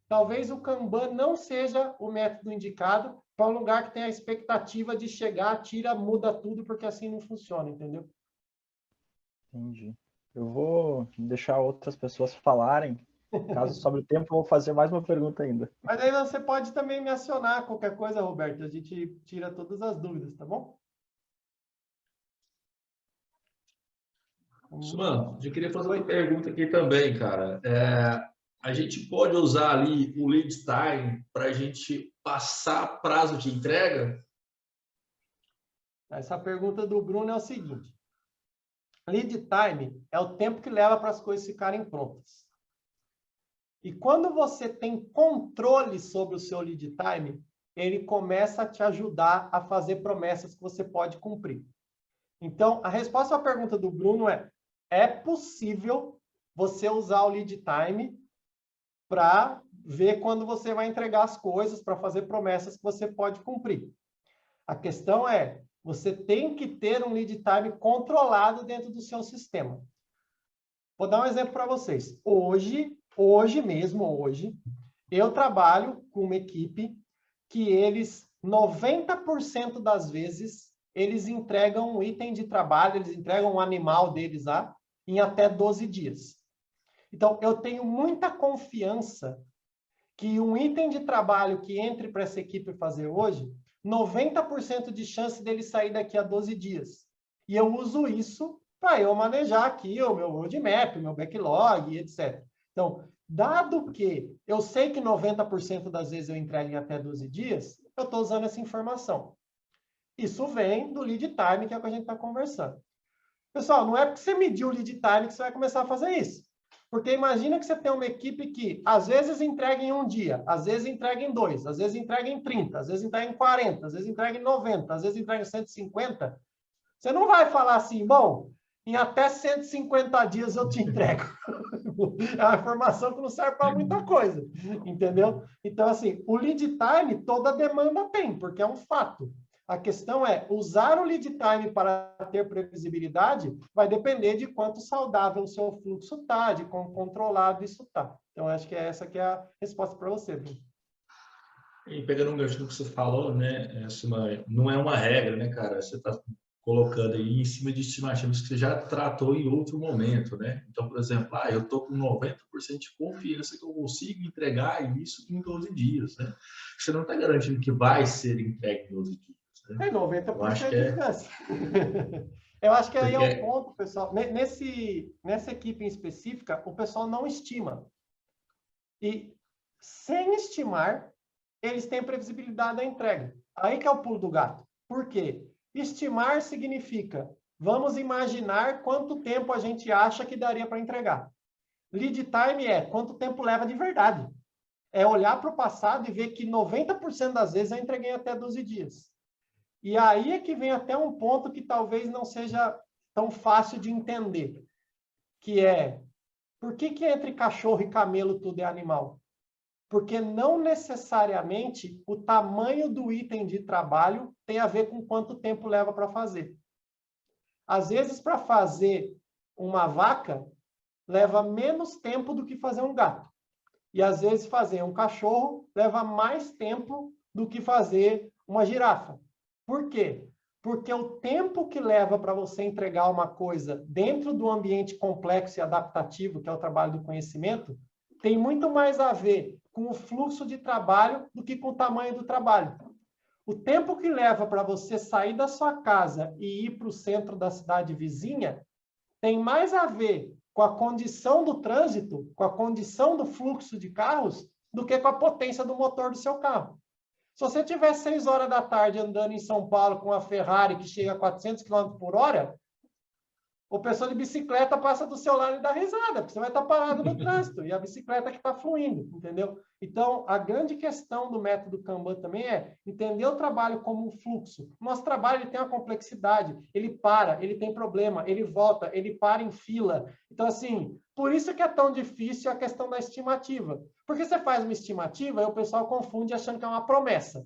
talvez o Kanban não seja o método indicado para um lugar que tem a expectativa de chegar, tira, muda tudo, porque assim não funciona, entendeu? Entendi. Eu vou deixar outras pessoas falarem. Caso sobre o tempo, eu vou fazer mais uma pergunta ainda. Mas aí você pode também me acionar qualquer coisa, Roberto. A gente tira todas as dúvidas, tá bom? Suman, eu queria fazer uma pergunta aqui também, cara. A gente pode usar ali o lead time para a gente passar prazo de entrega? Essa pergunta do Bruno é o seguinte. Lead time é o tempo que leva para as coisas ficarem prontas. E quando você tem controle sobre o seu lead time, ele começa a te ajudar a fazer promessas que você pode cumprir. Então, a resposta à pergunta do Bruno é possível você usar o lead time para ver quando você vai entregar as coisas, para fazer promessas que você pode cumprir. A questão você tem que ter um lead time controlado dentro do seu sistema. Vou dar um exemplo para vocês. Hoje, eu trabalho com uma equipe que eles, 90% das vezes, eles entregam um item de trabalho, eles entregam um animal deles lá em até 12 dias. Então, eu tenho muita confiança que um item de trabalho que entre para essa equipe fazer hoje, 90% de chance dele sair daqui a 12 dias. E eu uso isso para eu manejar aqui o meu roadmap, o meu backlog, etc. Então, dado que eu sei que 90% das vezes eu entrego em até 12 dias, eu estou usando essa informação. Isso vem do lead time, que é o que a gente está conversando. Pessoal, não é porque você mediu o lead time que você vai começar a fazer isso. Porque imagina que você tem uma equipe que às vezes entrega em 1 dia, às vezes entrega em 2, às vezes entrega em 30, às vezes entrega em 40, às vezes entrega em 90, às vezes entrega em 150. Você não vai falar assim, bom, em até 150 dias eu te entrego. É uma informação que não serve para muita coisa, entendeu? Então, assim, o lead time toda demanda tem, porque é um fato. A questão é, usar o lead time para ter previsibilidade vai depender de quanto saudável o seu fluxo está, de quão controlado isso está. Então, acho que essa que é a resposta para você, Bruno. E pegando um gancho do que você falou, né, não é uma regra, né, cara? Você está colocando aí em cima de estimativas que você já tratou em outro momento, né? Então, por exemplo, eu estou com 90% de confiança que eu consigo entregar isso em 12 dias, né? Você não está garantindo que vai ser entregue em 12 dias. Né? É 90% de chance. Eu acho que aí é Porque o ponto, pessoal. Nessa equipe em específica, o pessoal não estima. E sem estimar, eles têm previsibilidade da entrega. Aí que é o pulo do gato. Por quê? Estimar significa, vamos imaginar quanto tempo a gente acha que daria para entregar. Lead time é quanto tempo leva de verdade. É olhar para o passado e ver que 90% das vezes eu entreguei até 12 dias. E aí é que vem até um ponto que talvez não seja tão fácil de entender, que é, por que entre cachorro e camelo tudo é animal? Porque não necessariamente o tamanho do item de trabalho tem a ver com quanto tempo leva para fazer. Às vezes, para fazer uma vaca, leva menos tempo do que fazer um gato. E, às vezes, fazer um cachorro leva mais tempo do que fazer uma girafa. Por quê? Porque o tempo que leva para você entregar uma coisa dentro do ambiente complexo e adaptativo, que é o trabalho do conhecimento, tem muito mais a ver com o fluxo de trabalho do que com o tamanho do trabalho. O tempo que leva para você sair da sua casa e ir para o centro da cidade vizinha tem mais a ver com a condição do trânsito, com a condição do fluxo de carros, do que com a potência do motor do seu carro. Se você tiver 6 horas da tarde andando em São Paulo com uma Ferrari que chega a 400 km por hora, o pessoal de bicicleta passa do seu lado e dá risada, porque você vai estar parado no trânsito, e a bicicleta que está fluindo, entendeu? Então, a grande questão do método Kanban também é entender o trabalho como um fluxo. Nosso trabalho ele tem uma complexidade, ele para, ele tem problema, ele volta, ele para em fila. Então, assim, por isso que é tão difícil a questão da estimativa. Porque você faz uma estimativa e o pessoal confunde achando que é uma promessa.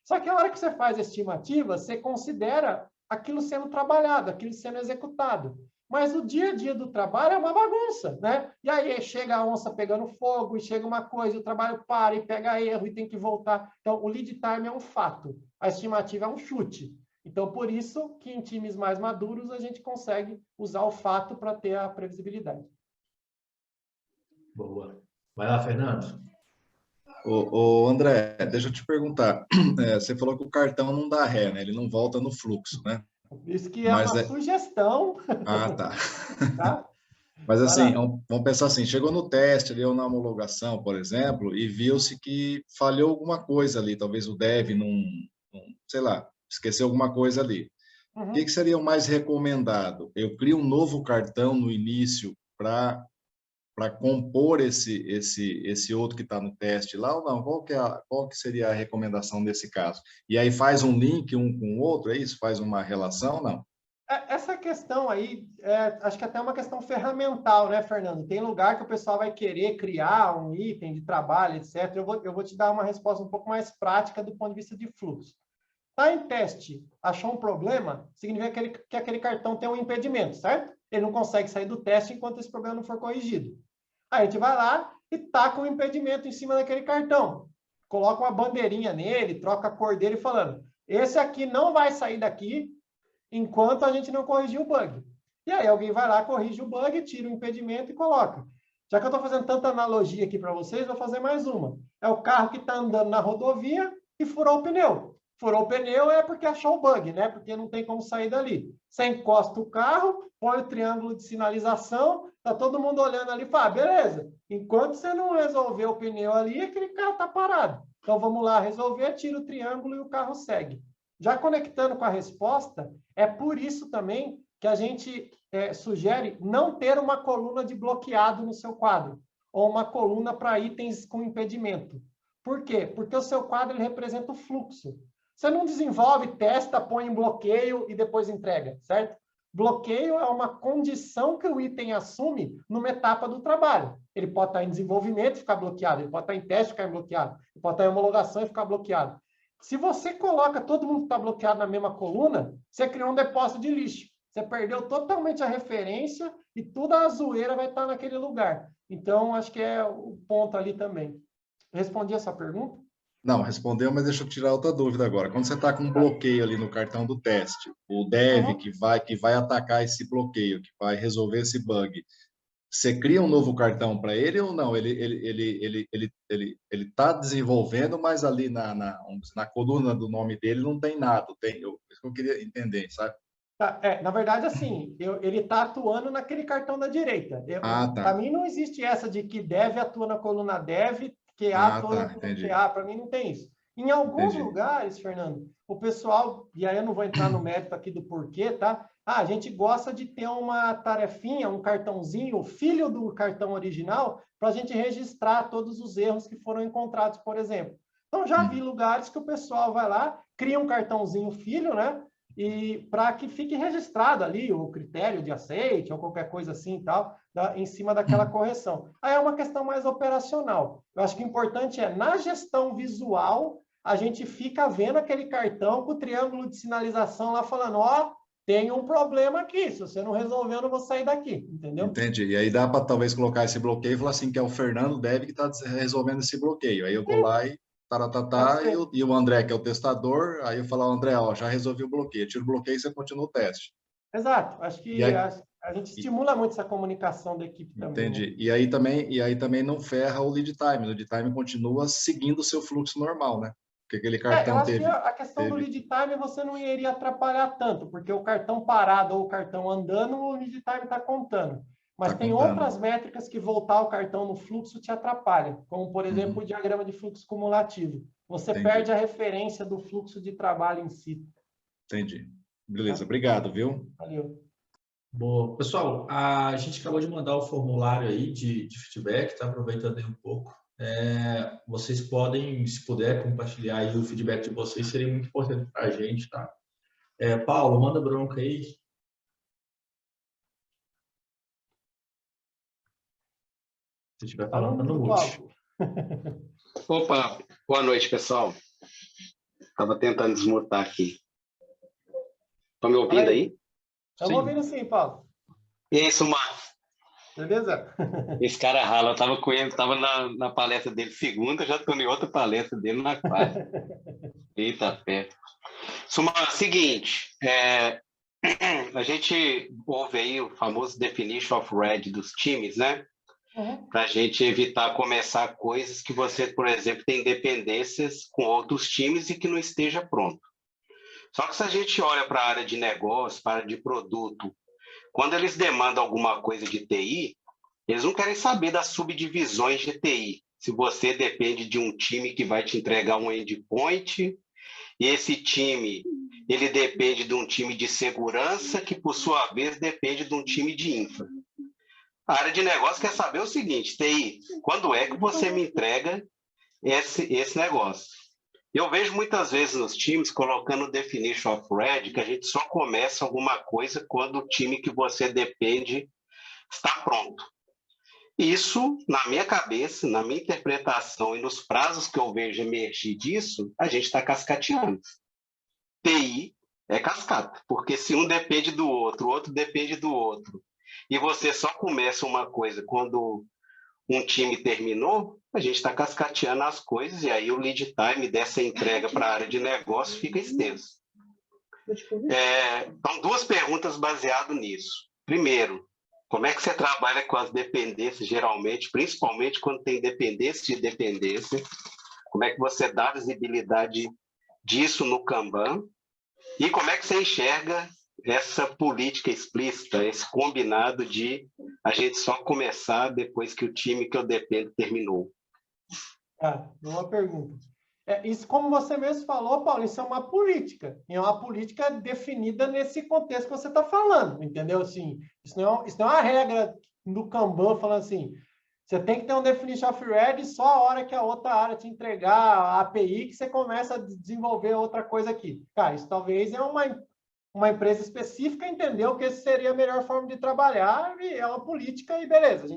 Só que a hora que você faz a estimativa, você considera aquilo sendo trabalhado, aquilo sendo executado. Mas o dia a dia do trabalho é uma bagunça, né? E aí chega a onça pegando fogo, e chega uma coisa, e o trabalho para, e pega erro, e tem que voltar. Então, o lead time é um fato, a estimativa é um chute. Então, por isso que em times mais maduros a gente consegue usar o fato para ter a previsibilidade. Boa. Vai lá, Fernando. Ô, André, deixa eu te perguntar. Você falou que o cartão não dá ré, né? Ele não volta no fluxo, né? Isso que é uma sugestão. Ah, tá. Tá? Mas assim, vamos pensar assim, chegou no teste ali ou na homologação, por exemplo, e viu-se que falhou alguma coisa ali, talvez o dev sei lá, esqueceu alguma coisa ali. Uhum. O que seria o mais recomendado? Eu crio um novo cartão no início para compor esse outro que está no teste lá ou não? Qual que seria a recomendação nesse caso? E aí faz um link um com o outro, é isso? Faz uma relação, não? Essa questão aí, acho que até é uma questão ferramental, né, Fernando? Tem lugar que o pessoal vai querer criar um item de trabalho, etc. Eu vou te dar uma resposta um pouco mais prática do ponto de vista de fluxo. Está em teste, achou um problema, significa que aquele cartão tem um impedimento, certo? Ele não consegue sair do teste enquanto esse problema não for corrigido. Aí a gente vai lá e taca um impedimento em cima daquele cartão. Coloca uma bandeirinha nele, troca a cor dele falando, esse aqui não vai sair daqui enquanto a gente não corrigir o bug. E aí alguém vai lá, corrige o bug, tira o impedimento e coloca. Já que eu estou fazendo tanta analogia aqui para vocês, vou fazer mais uma. É o carro que está andando na rodovia e furou o pneu. Furou o pneu é porque achou o bug, né? Porque não tem como sair dali. Você encosta o carro, põe o triângulo de sinalização, tá todo mundo olhando ali e fala, beleza, enquanto você não resolver o pneu ali, aquele carro tá parado. Então vamos lá resolver, tira o triângulo e o carro segue. Já conectando com a resposta, é por isso também que a gente sugere não ter uma coluna de bloqueado no seu quadro, ou uma coluna para itens com impedimento. Por quê? Porque o seu quadro ele representa o fluxo. Você não desenvolve, testa, põe em bloqueio e depois entrega, certo? Bloqueio é uma condição que o item assume numa etapa do trabalho. Ele pode estar em desenvolvimento e ficar bloqueado, ele pode estar em teste e ficar bloqueado, ele pode estar em homologação e ficar bloqueado. Se você coloca todo mundo que está bloqueado na mesma coluna, você criou um depósito de lixo. Você perdeu totalmente a referência e toda a zoeira vai estar naquele lugar. Então, acho que é o ponto ali também. Respondi a sua pergunta? Não, respondeu, mas deixa eu tirar outra dúvida agora. Quando você está com um bloqueio ali no cartão do teste, o dev que vai atacar esse bloqueio, que vai resolver esse bug, você cria um novo cartão para ele ou não? Ele está desenvolvendo, mas ali na coluna do nome dele não tem nada. Isso que eu queria entender, sabe? Na verdade, assim, ele está atuando naquele cartão da direita. Tá. Para mim, não existe essa de que dev atua na coluna dev, QA atua na coluna QA. Para mim, não tem isso. Em alguns lugares, Fernando, o pessoal, e aí eu não vou entrar no mérito aqui do porquê, tá? A gente gosta de ter uma tarefinha, um cartãozinho, o filho do cartão original, para a gente registrar todos os erros que foram encontrados, por exemplo. Então, já vi lugares que o pessoal vai lá, cria um cartãozinho filho, né? E para que fique registrado ali o critério de aceite ou qualquer coisa assim e tal, em cima daquela correção. Aí é uma questão mais operacional. Eu acho que o importante é, na gestão visual, a gente fica vendo aquele cartão com o triângulo de sinalização lá falando, ó, tem um problema aqui, se você não resolver, eu não vou sair daqui, entendeu? Entendi. E aí dá para talvez colocar esse bloqueio e falar assim, que é o Fernando Deve que está resolvendo esse bloqueio. Aí eu vou lá e e o André, que é o testador, aí eu falo, André, ó, já resolvi o bloqueio. Tira o bloqueio e você continua o teste. Exato. Acho que a gente estimula muito essa comunicação da equipe também. Entendi. Né? E aí também não ferra o lead time. O lead time continua seguindo o seu fluxo normal, né? Porque aquele cartão eu acho que a questão do lead time você não iria atrapalhar tanto, porque o cartão parado ou o cartão andando, o lead time está contando. Mas tem outras métricas que voltar o cartão no fluxo te atrapalha, como, por exemplo, o diagrama de fluxo cumulativo. Você perde a referência do fluxo de trabalho em si. Entendi. Beleza, obrigado, viu? Valeu. Boa. Pessoal, a gente acabou de mandar o formulário aí de feedback, tá? Aproveitando aí um pouco. Vocês podem, se puder, compartilhar aí o feedback de vocês, seria muito importante para a gente, tá? Paulo, manda bronca aí. Se estiver falando, no mute. Opa, boa noite, pessoal. Estava tentando desmutar aqui. Estão me ouvindo aí? Estamos ouvindo sim, Paulo. E aí, Sumar? Beleza? Esse cara rala, eu estava com ele, estava na palestra dele segunda, já estou em outra palestra dele na quarta. Eita, pé. Sumar, seguinte, a gente ouve aí o famoso definition of red dos times, né? Para a gente evitar começar coisas que você, por exemplo, tem dependências com outros times e que não esteja pronto. Só que se a gente olha para a área de negócio, para a área de produto, quando eles demandam alguma coisa de TI, eles não querem saber das subdivisões de TI. Se você depende de um time que vai te entregar um endpoint, e esse time, ele depende de um time de segurança, que por sua vez depende de um time de infra. A área de negócio quer saber o seguinte, TI, quando é que você me entrega esse negócio? Eu vejo muitas vezes nos times colocando definition of red, que a gente só começa alguma coisa quando o time que você depende está pronto. Isso, na minha cabeça, na minha interpretação e nos prazos que eu vejo emergir disso, a gente está cascateando. TI é cascata, porque se um depende do outro, o outro depende do outro, e você só começa uma coisa quando um time terminou, a gente está cascateando as coisas e aí o lead time dessa entrega para a área de negócio fica extenso. Então, duas perguntas baseadas nisso. Primeiro, como é que você trabalha com as dependências, geralmente, principalmente quando tem dependência de dependência? Como é que você dá visibilidade disso no Kanban? E como é que você enxerga essa política explícita, esse combinado de a gente só começar depois que o time que eu dependo terminou? Boa pergunta. Isso, como você mesmo falou, Paulo, isso é uma política. E é uma política definida nesse contexto que você está falando, entendeu? Assim, isso não é uma regra do Kanban falando assim, Você tem que ter um definition of ready só a hora que a outra área te entregar a API que você começa a desenvolver outra coisa aqui. Cara, isso talvez é uma empresa específica entendeu que essa seria a melhor forma de trabalhar e é uma política e beleza.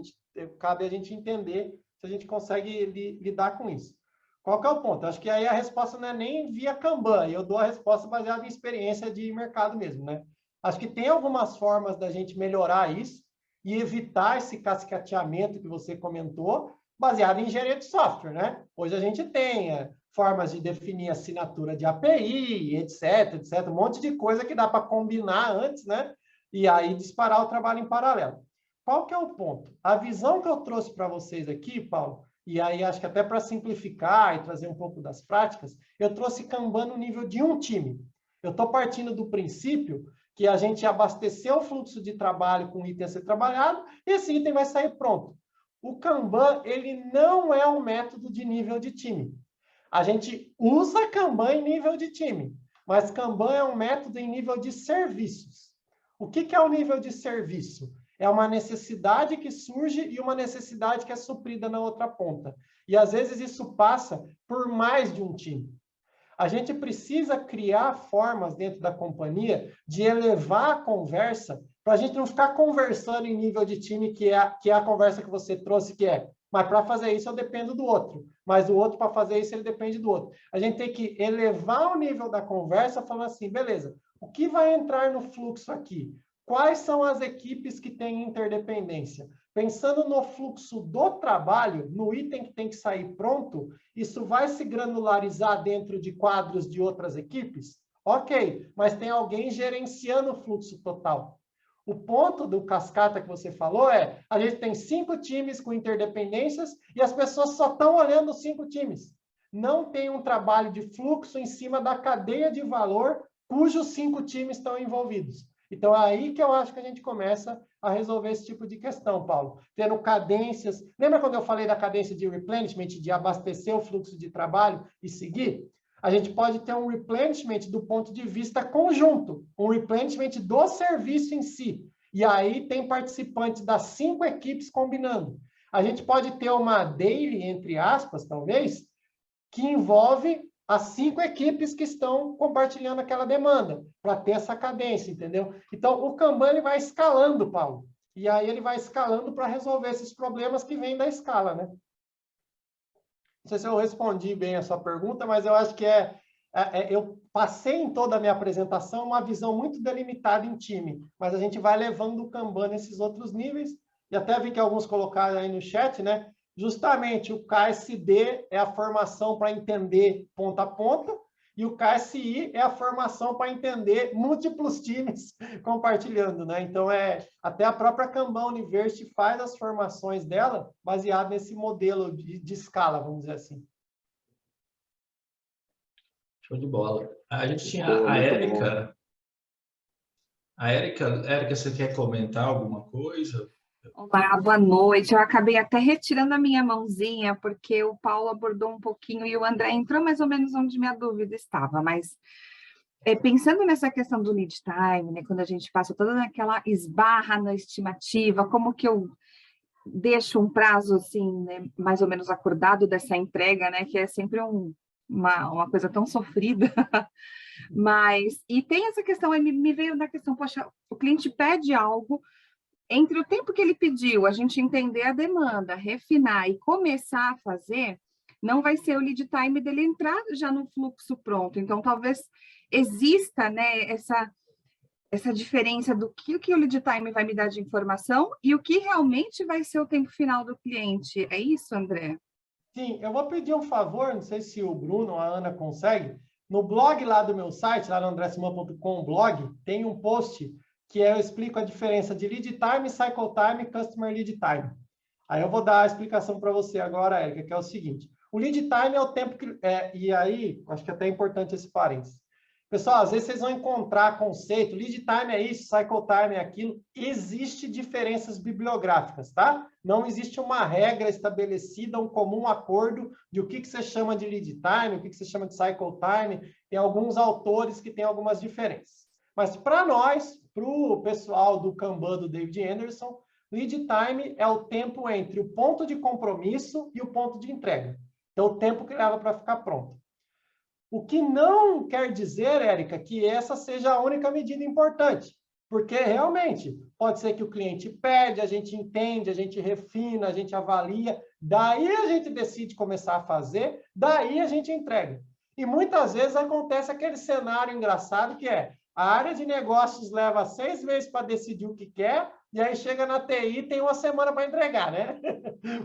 Cabe a gente entender se a gente consegue lidar com isso. Qual que é o ponto? Acho que aí a resposta não é nem via Kanban, eu dou a resposta baseada em experiência de mercado mesmo, né? Acho que tem algumas formas da gente melhorar isso e evitar esse cascateamento que você comentou, baseado em engenharia de software, né? Hoje a gente tem formas de definir assinatura de API, etc, um monte de coisa que dá para combinar antes, né? E aí disparar o trabalho em paralelo. Qual que é o ponto? A visão que eu trouxe para vocês aqui, Paulo, e aí acho que até para simplificar e trazer um pouco das práticas, eu trouxe Kanban no nível de um time. Eu estou partindo do princípio que a gente abasteceu o fluxo de trabalho com o item a ser trabalhado, e esse item vai sair pronto. O Kanban, ele não é um método de nível de time. A gente usa Kanban em nível de time, mas Kanban é um método em nível de serviços. O que é o nível de serviço? É uma necessidade que surge e uma necessidade que é suprida na outra ponta. E, às vezes, isso passa por mais de um time. A gente precisa criar formas dentro da companhia de elevar a conversa para a gente não ficar conversando em nível de time, que é a conversa que você trouxe, mas para fazer isso eu dependo do outro, mas o outro para fazer isso ele depende do outro. A gente tem que elevar o nível da conversa falando assim, beleza, o que vai entrar no fluxo aqui? Quais são as equipes que têm interdependência? Pensando no fluxo do trabalho, no item que tem que sair pronto, isso vai se granularizar dentro de quadros de outras equipes? Ok, mas tem alguém gerenciando o fluxo total. O ponto do cascata que você falou a gente tem 5 times com interdependências e as pessoas só estão olhando os 5 times. Não tem um trabalho de fluxo em cima da cadeia de valor cujos 5 times estão envolvidos. Então, é aí que eu acho que a gente começa a resolver esse tipo de questão, Paulo. Tendo cadências... Lembra quando eu falei da cadência de replenishment, de abastecer o fluxo de trabalho e seguir? A gente pode ter um replenishment do ponto de vista conjunto, um replenishment do serviço em si. E aí tem participantes das 5 equipes combinando. A gente pode ter uma daily, entre aspas, talvez, que envolve as 5 equipes que estão compartilhando aquela demanda, para ter essa cadência, entendeu? Então, o Kanban ele vai escalando, Paulo. E aí ele vai escalando para resolver esses problemas que vêm da escala, né? Não sei se eu respondi bem a sua pergunta, mas eu acho que eu passei em toda a minha apresentação uma visão muito delimitada em time, mas a gente vai levando o Kanban nesses outros níveis, e até vi que alguns colocaram aí no chat, né? Justamente o KSD é a formação para entender ponta a ponta, e o KSI é a formação para entender múltiplos times compartilhando, né? Então, até a própria Kanban University faz as formações dela baseado nesse modelo de escala, vamos dizer assim. Show de bola. A gente tinha a Érica. A Érica, você quer comentar alguma coisa? Olá, boa noite. Eu acabei até retirando a minha mãozinha, porque o Paulo abordou um pouquinho e o André entrou mais ou menos onde minha dúvida estava, mas pensando nessa questão do lead time, né, quando a gente passa toda aquela esbarra na estimativa, como que eu deixo um prazo assim, né, mais ou menos acordado dessa entrega, né, que é sempre uma coisa tão sofrida, e tem essa questão, aí me veio na questão, poxa, o cliente pede algo, entre o tempo que ele pediu, a gente entender a demanda, refinar e começar a fazer, não vai ser o lead time dele entrar já no fluxo pronto. Então, talvez exista, né, essa diferença do que o lead time vai me dar de informação e o que realmente vai ser o tempo final do cliente. É isso, André? Sim, eu vou pedir um favor, não sei se o Bruno ou a Ana consegue. No blog lá do meu site, lá no andressuman.com blog, tem um post que eu explico a diferença de lead time, cycle time e customer lead time. Aí eu vou dar a explicação para você agora, Érica, que é o seguinte. O lead time é o tempo que... e aí, acho que é até importante esse parênteses. Pessoal, às vezes vocês vão encontrar conceito, lead time é isso, cycle time é aquilo. Existem diferenças bibliográficas, tá? Não existe uma regra estabelecida, um comum acordo de o que você chama de lead time, o que você chama de cycle time. Tem alguns autores que têm algumas diferenças. Mas para nós, para o pessoal do Kanban do David Anderson, Lead time é o tempo entre o ponto de compromisso e o ponto de entrega. Então, o tempo que leva para ficar pronto. O que não quer dizer, Érica, que essa seja a única medida importante. Porque, realmente, pode ser que o cliente pede, a gente entende, a gente refina, a gente avalia, daí a gente decide começar a fazer, daí a gente entrega. E muitas vezes acontece aquele cenário engraçado que é a área de negócios leva 6 meses para decidir o que quer, e aí chega na TI e tem 1 semana para entregar, né?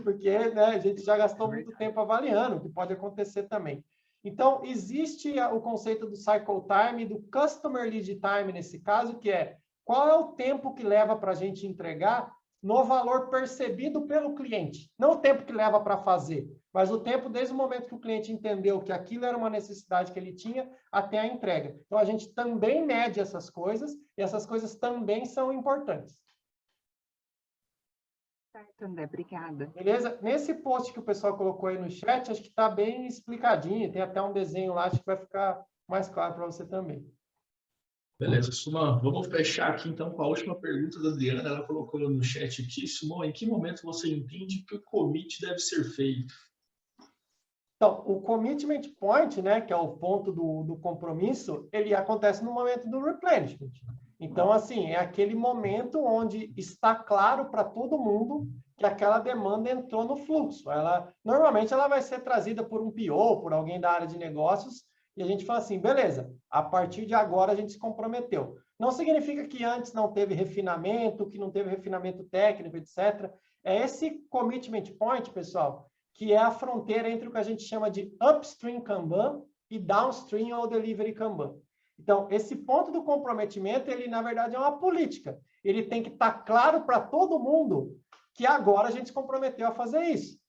Porque, né, a gente já gastou muito tempo avaliando, o que pode acontecer também. Então, existe o conceito do cycle time e do customer lead time nesse caso, que é qual é o tempo que leva para a gente entregar no valor percebido pelo cliente. Não o tempo que leva para fazer, mas o tempo desde o momento que o cliente entendeu que aquilo era uma necessidade que ele tinha até a entrega. Então, a gente também mede essas coisas, e essas coisas também são importantes. Certo, André, obrigada. Beleza? Nesse post que o pessoal colocou aí no chat, acho que está bem explicadinho, tem até um desenho lá, acho que vai ficar mais claro para você também. Beleza, Suman, vamos fechar aqui então com a última pergunta da Adriana. Ela colocou no chat aqui: Suman, em que momento você entende que o commit deve ser feito? Então, o commitment point, né, que é o ponto do compromisso, ele acontece no momento do replenishment. Então, assim, é aquele momento onde está claro para todo mundo que aquela demanda entrou no fluxo. Normalmente, ela vai ser trazida por um PO, por alguém da área de negócios, e a gente fala assim, beleza, a partir de agora a gente se comprometeu. Não significa que antes não teve refinamento, que não teve refinamento técnico, etc. É esse commitment point, pessoal, que é a fronteira entre o que a gente chama de upstream Kanban e downstream ou delivery Kanban. Então, esse ponto do comprometimento, ele, na verdade, é uma política. Ele tem que estar claro para todo mundo que agora a gente se comprometeu a fazer isso.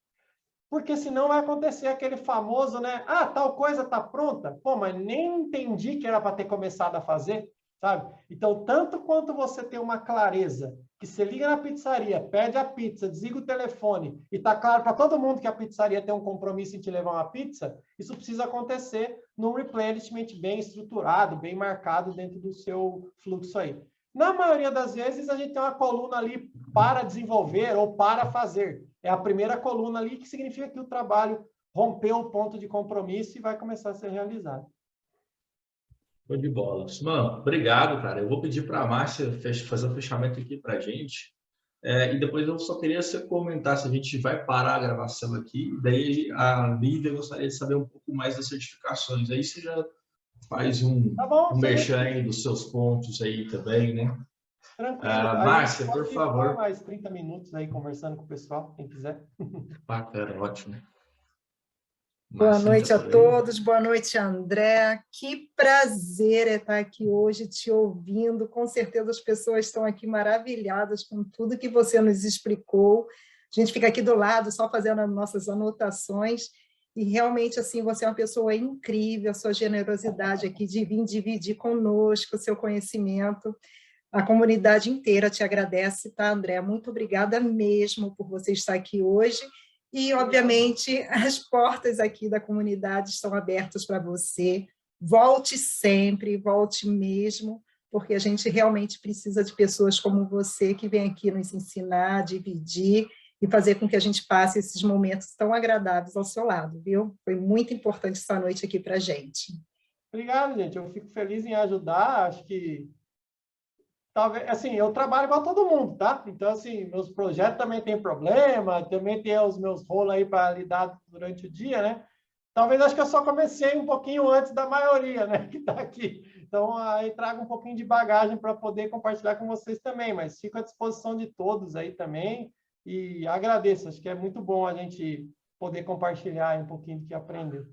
Porque senão vai acontecer aquele famoso, né? Ah, tal coisa está pronta. Pô, mas nem entendi que era para ter começado a fazer, sabe? Então, tanto quanto você tem uma clareza, que você liga na pizzaria, pede a pizza, desliga o telefone, e está claro para todo mundo que a pizzaria tem um compromisso em te levar uma pizza, isso precisa acontecer num replenishment bem estruturado, bem marcado dentro do seu fluxo aí. Na maioria das vezes, a gente tem uma coluna ali para desenvolver ou para fazer. É a primeira coluna ali, que significa que o trabalho rompeu o ponto de compromisso e vai começar a ser realizado. Foi de bola. Suman, obrigado, cara. Eu vou pedir para a Márcia fazer o fechamento aqui para a gente. E depois eu só queria você comentar se a gente vai parar a gravação aqui. Daí a Lívia gostaria de saber um pouco mais das certificações. Aí você já faz um merchan aí dos seus pontos aí também, né? Tranquilo. Márcia, por favor. Mais 30 minutos aí conversando com o pessoal, quem quiser. Bacana, ótimo. Boa noite a todos, boa noite, André. Que prazer estar aqui hoje te ouvindo. Com certeza as pessoas estão aqui maravilhadas com tudo que você nos explicou. A gente fica aqui do lado só fazendo as nossas anotações. E realmente, assim, você é uma pessoa incrível, a sua generosidade aqui de vir dividir conosco o seu conhecimento. A comunidade inteira te agradece, tá, André? Muito obrigada mesmo por você estar aqui hoje. E, obviamente, as portas aqui da comunidade estão abertas para você. Volte sempre, volte mesmo, porque a gente realmente precisa de pessoas como você que vem aqui nos ensinar, dividir e fazer com que a gente passe esses momentos tão agradáveis ao seu lado, viu? Foi muito importante essa noite aqui para a gente. Obrigado, gente. Eu fico feliz em ajudar. Acho que talvez, assim, eu trabalho igual todo mundo, tá? Então, assim, meus projetos também têm problema, também tem os meus rolos aí para lidar durante o dia, né? Talvez acho que eu só comecei um pouquinho antes da maioria, né, que está aqui. Então, aí trago um pouquinho de bagagem para poder compartilhar com vocês também, mas fico à disposição de todos aí também e agradeço. Acho que é muito bom a gente poder compartilhar um pouquinho do que aprendeu.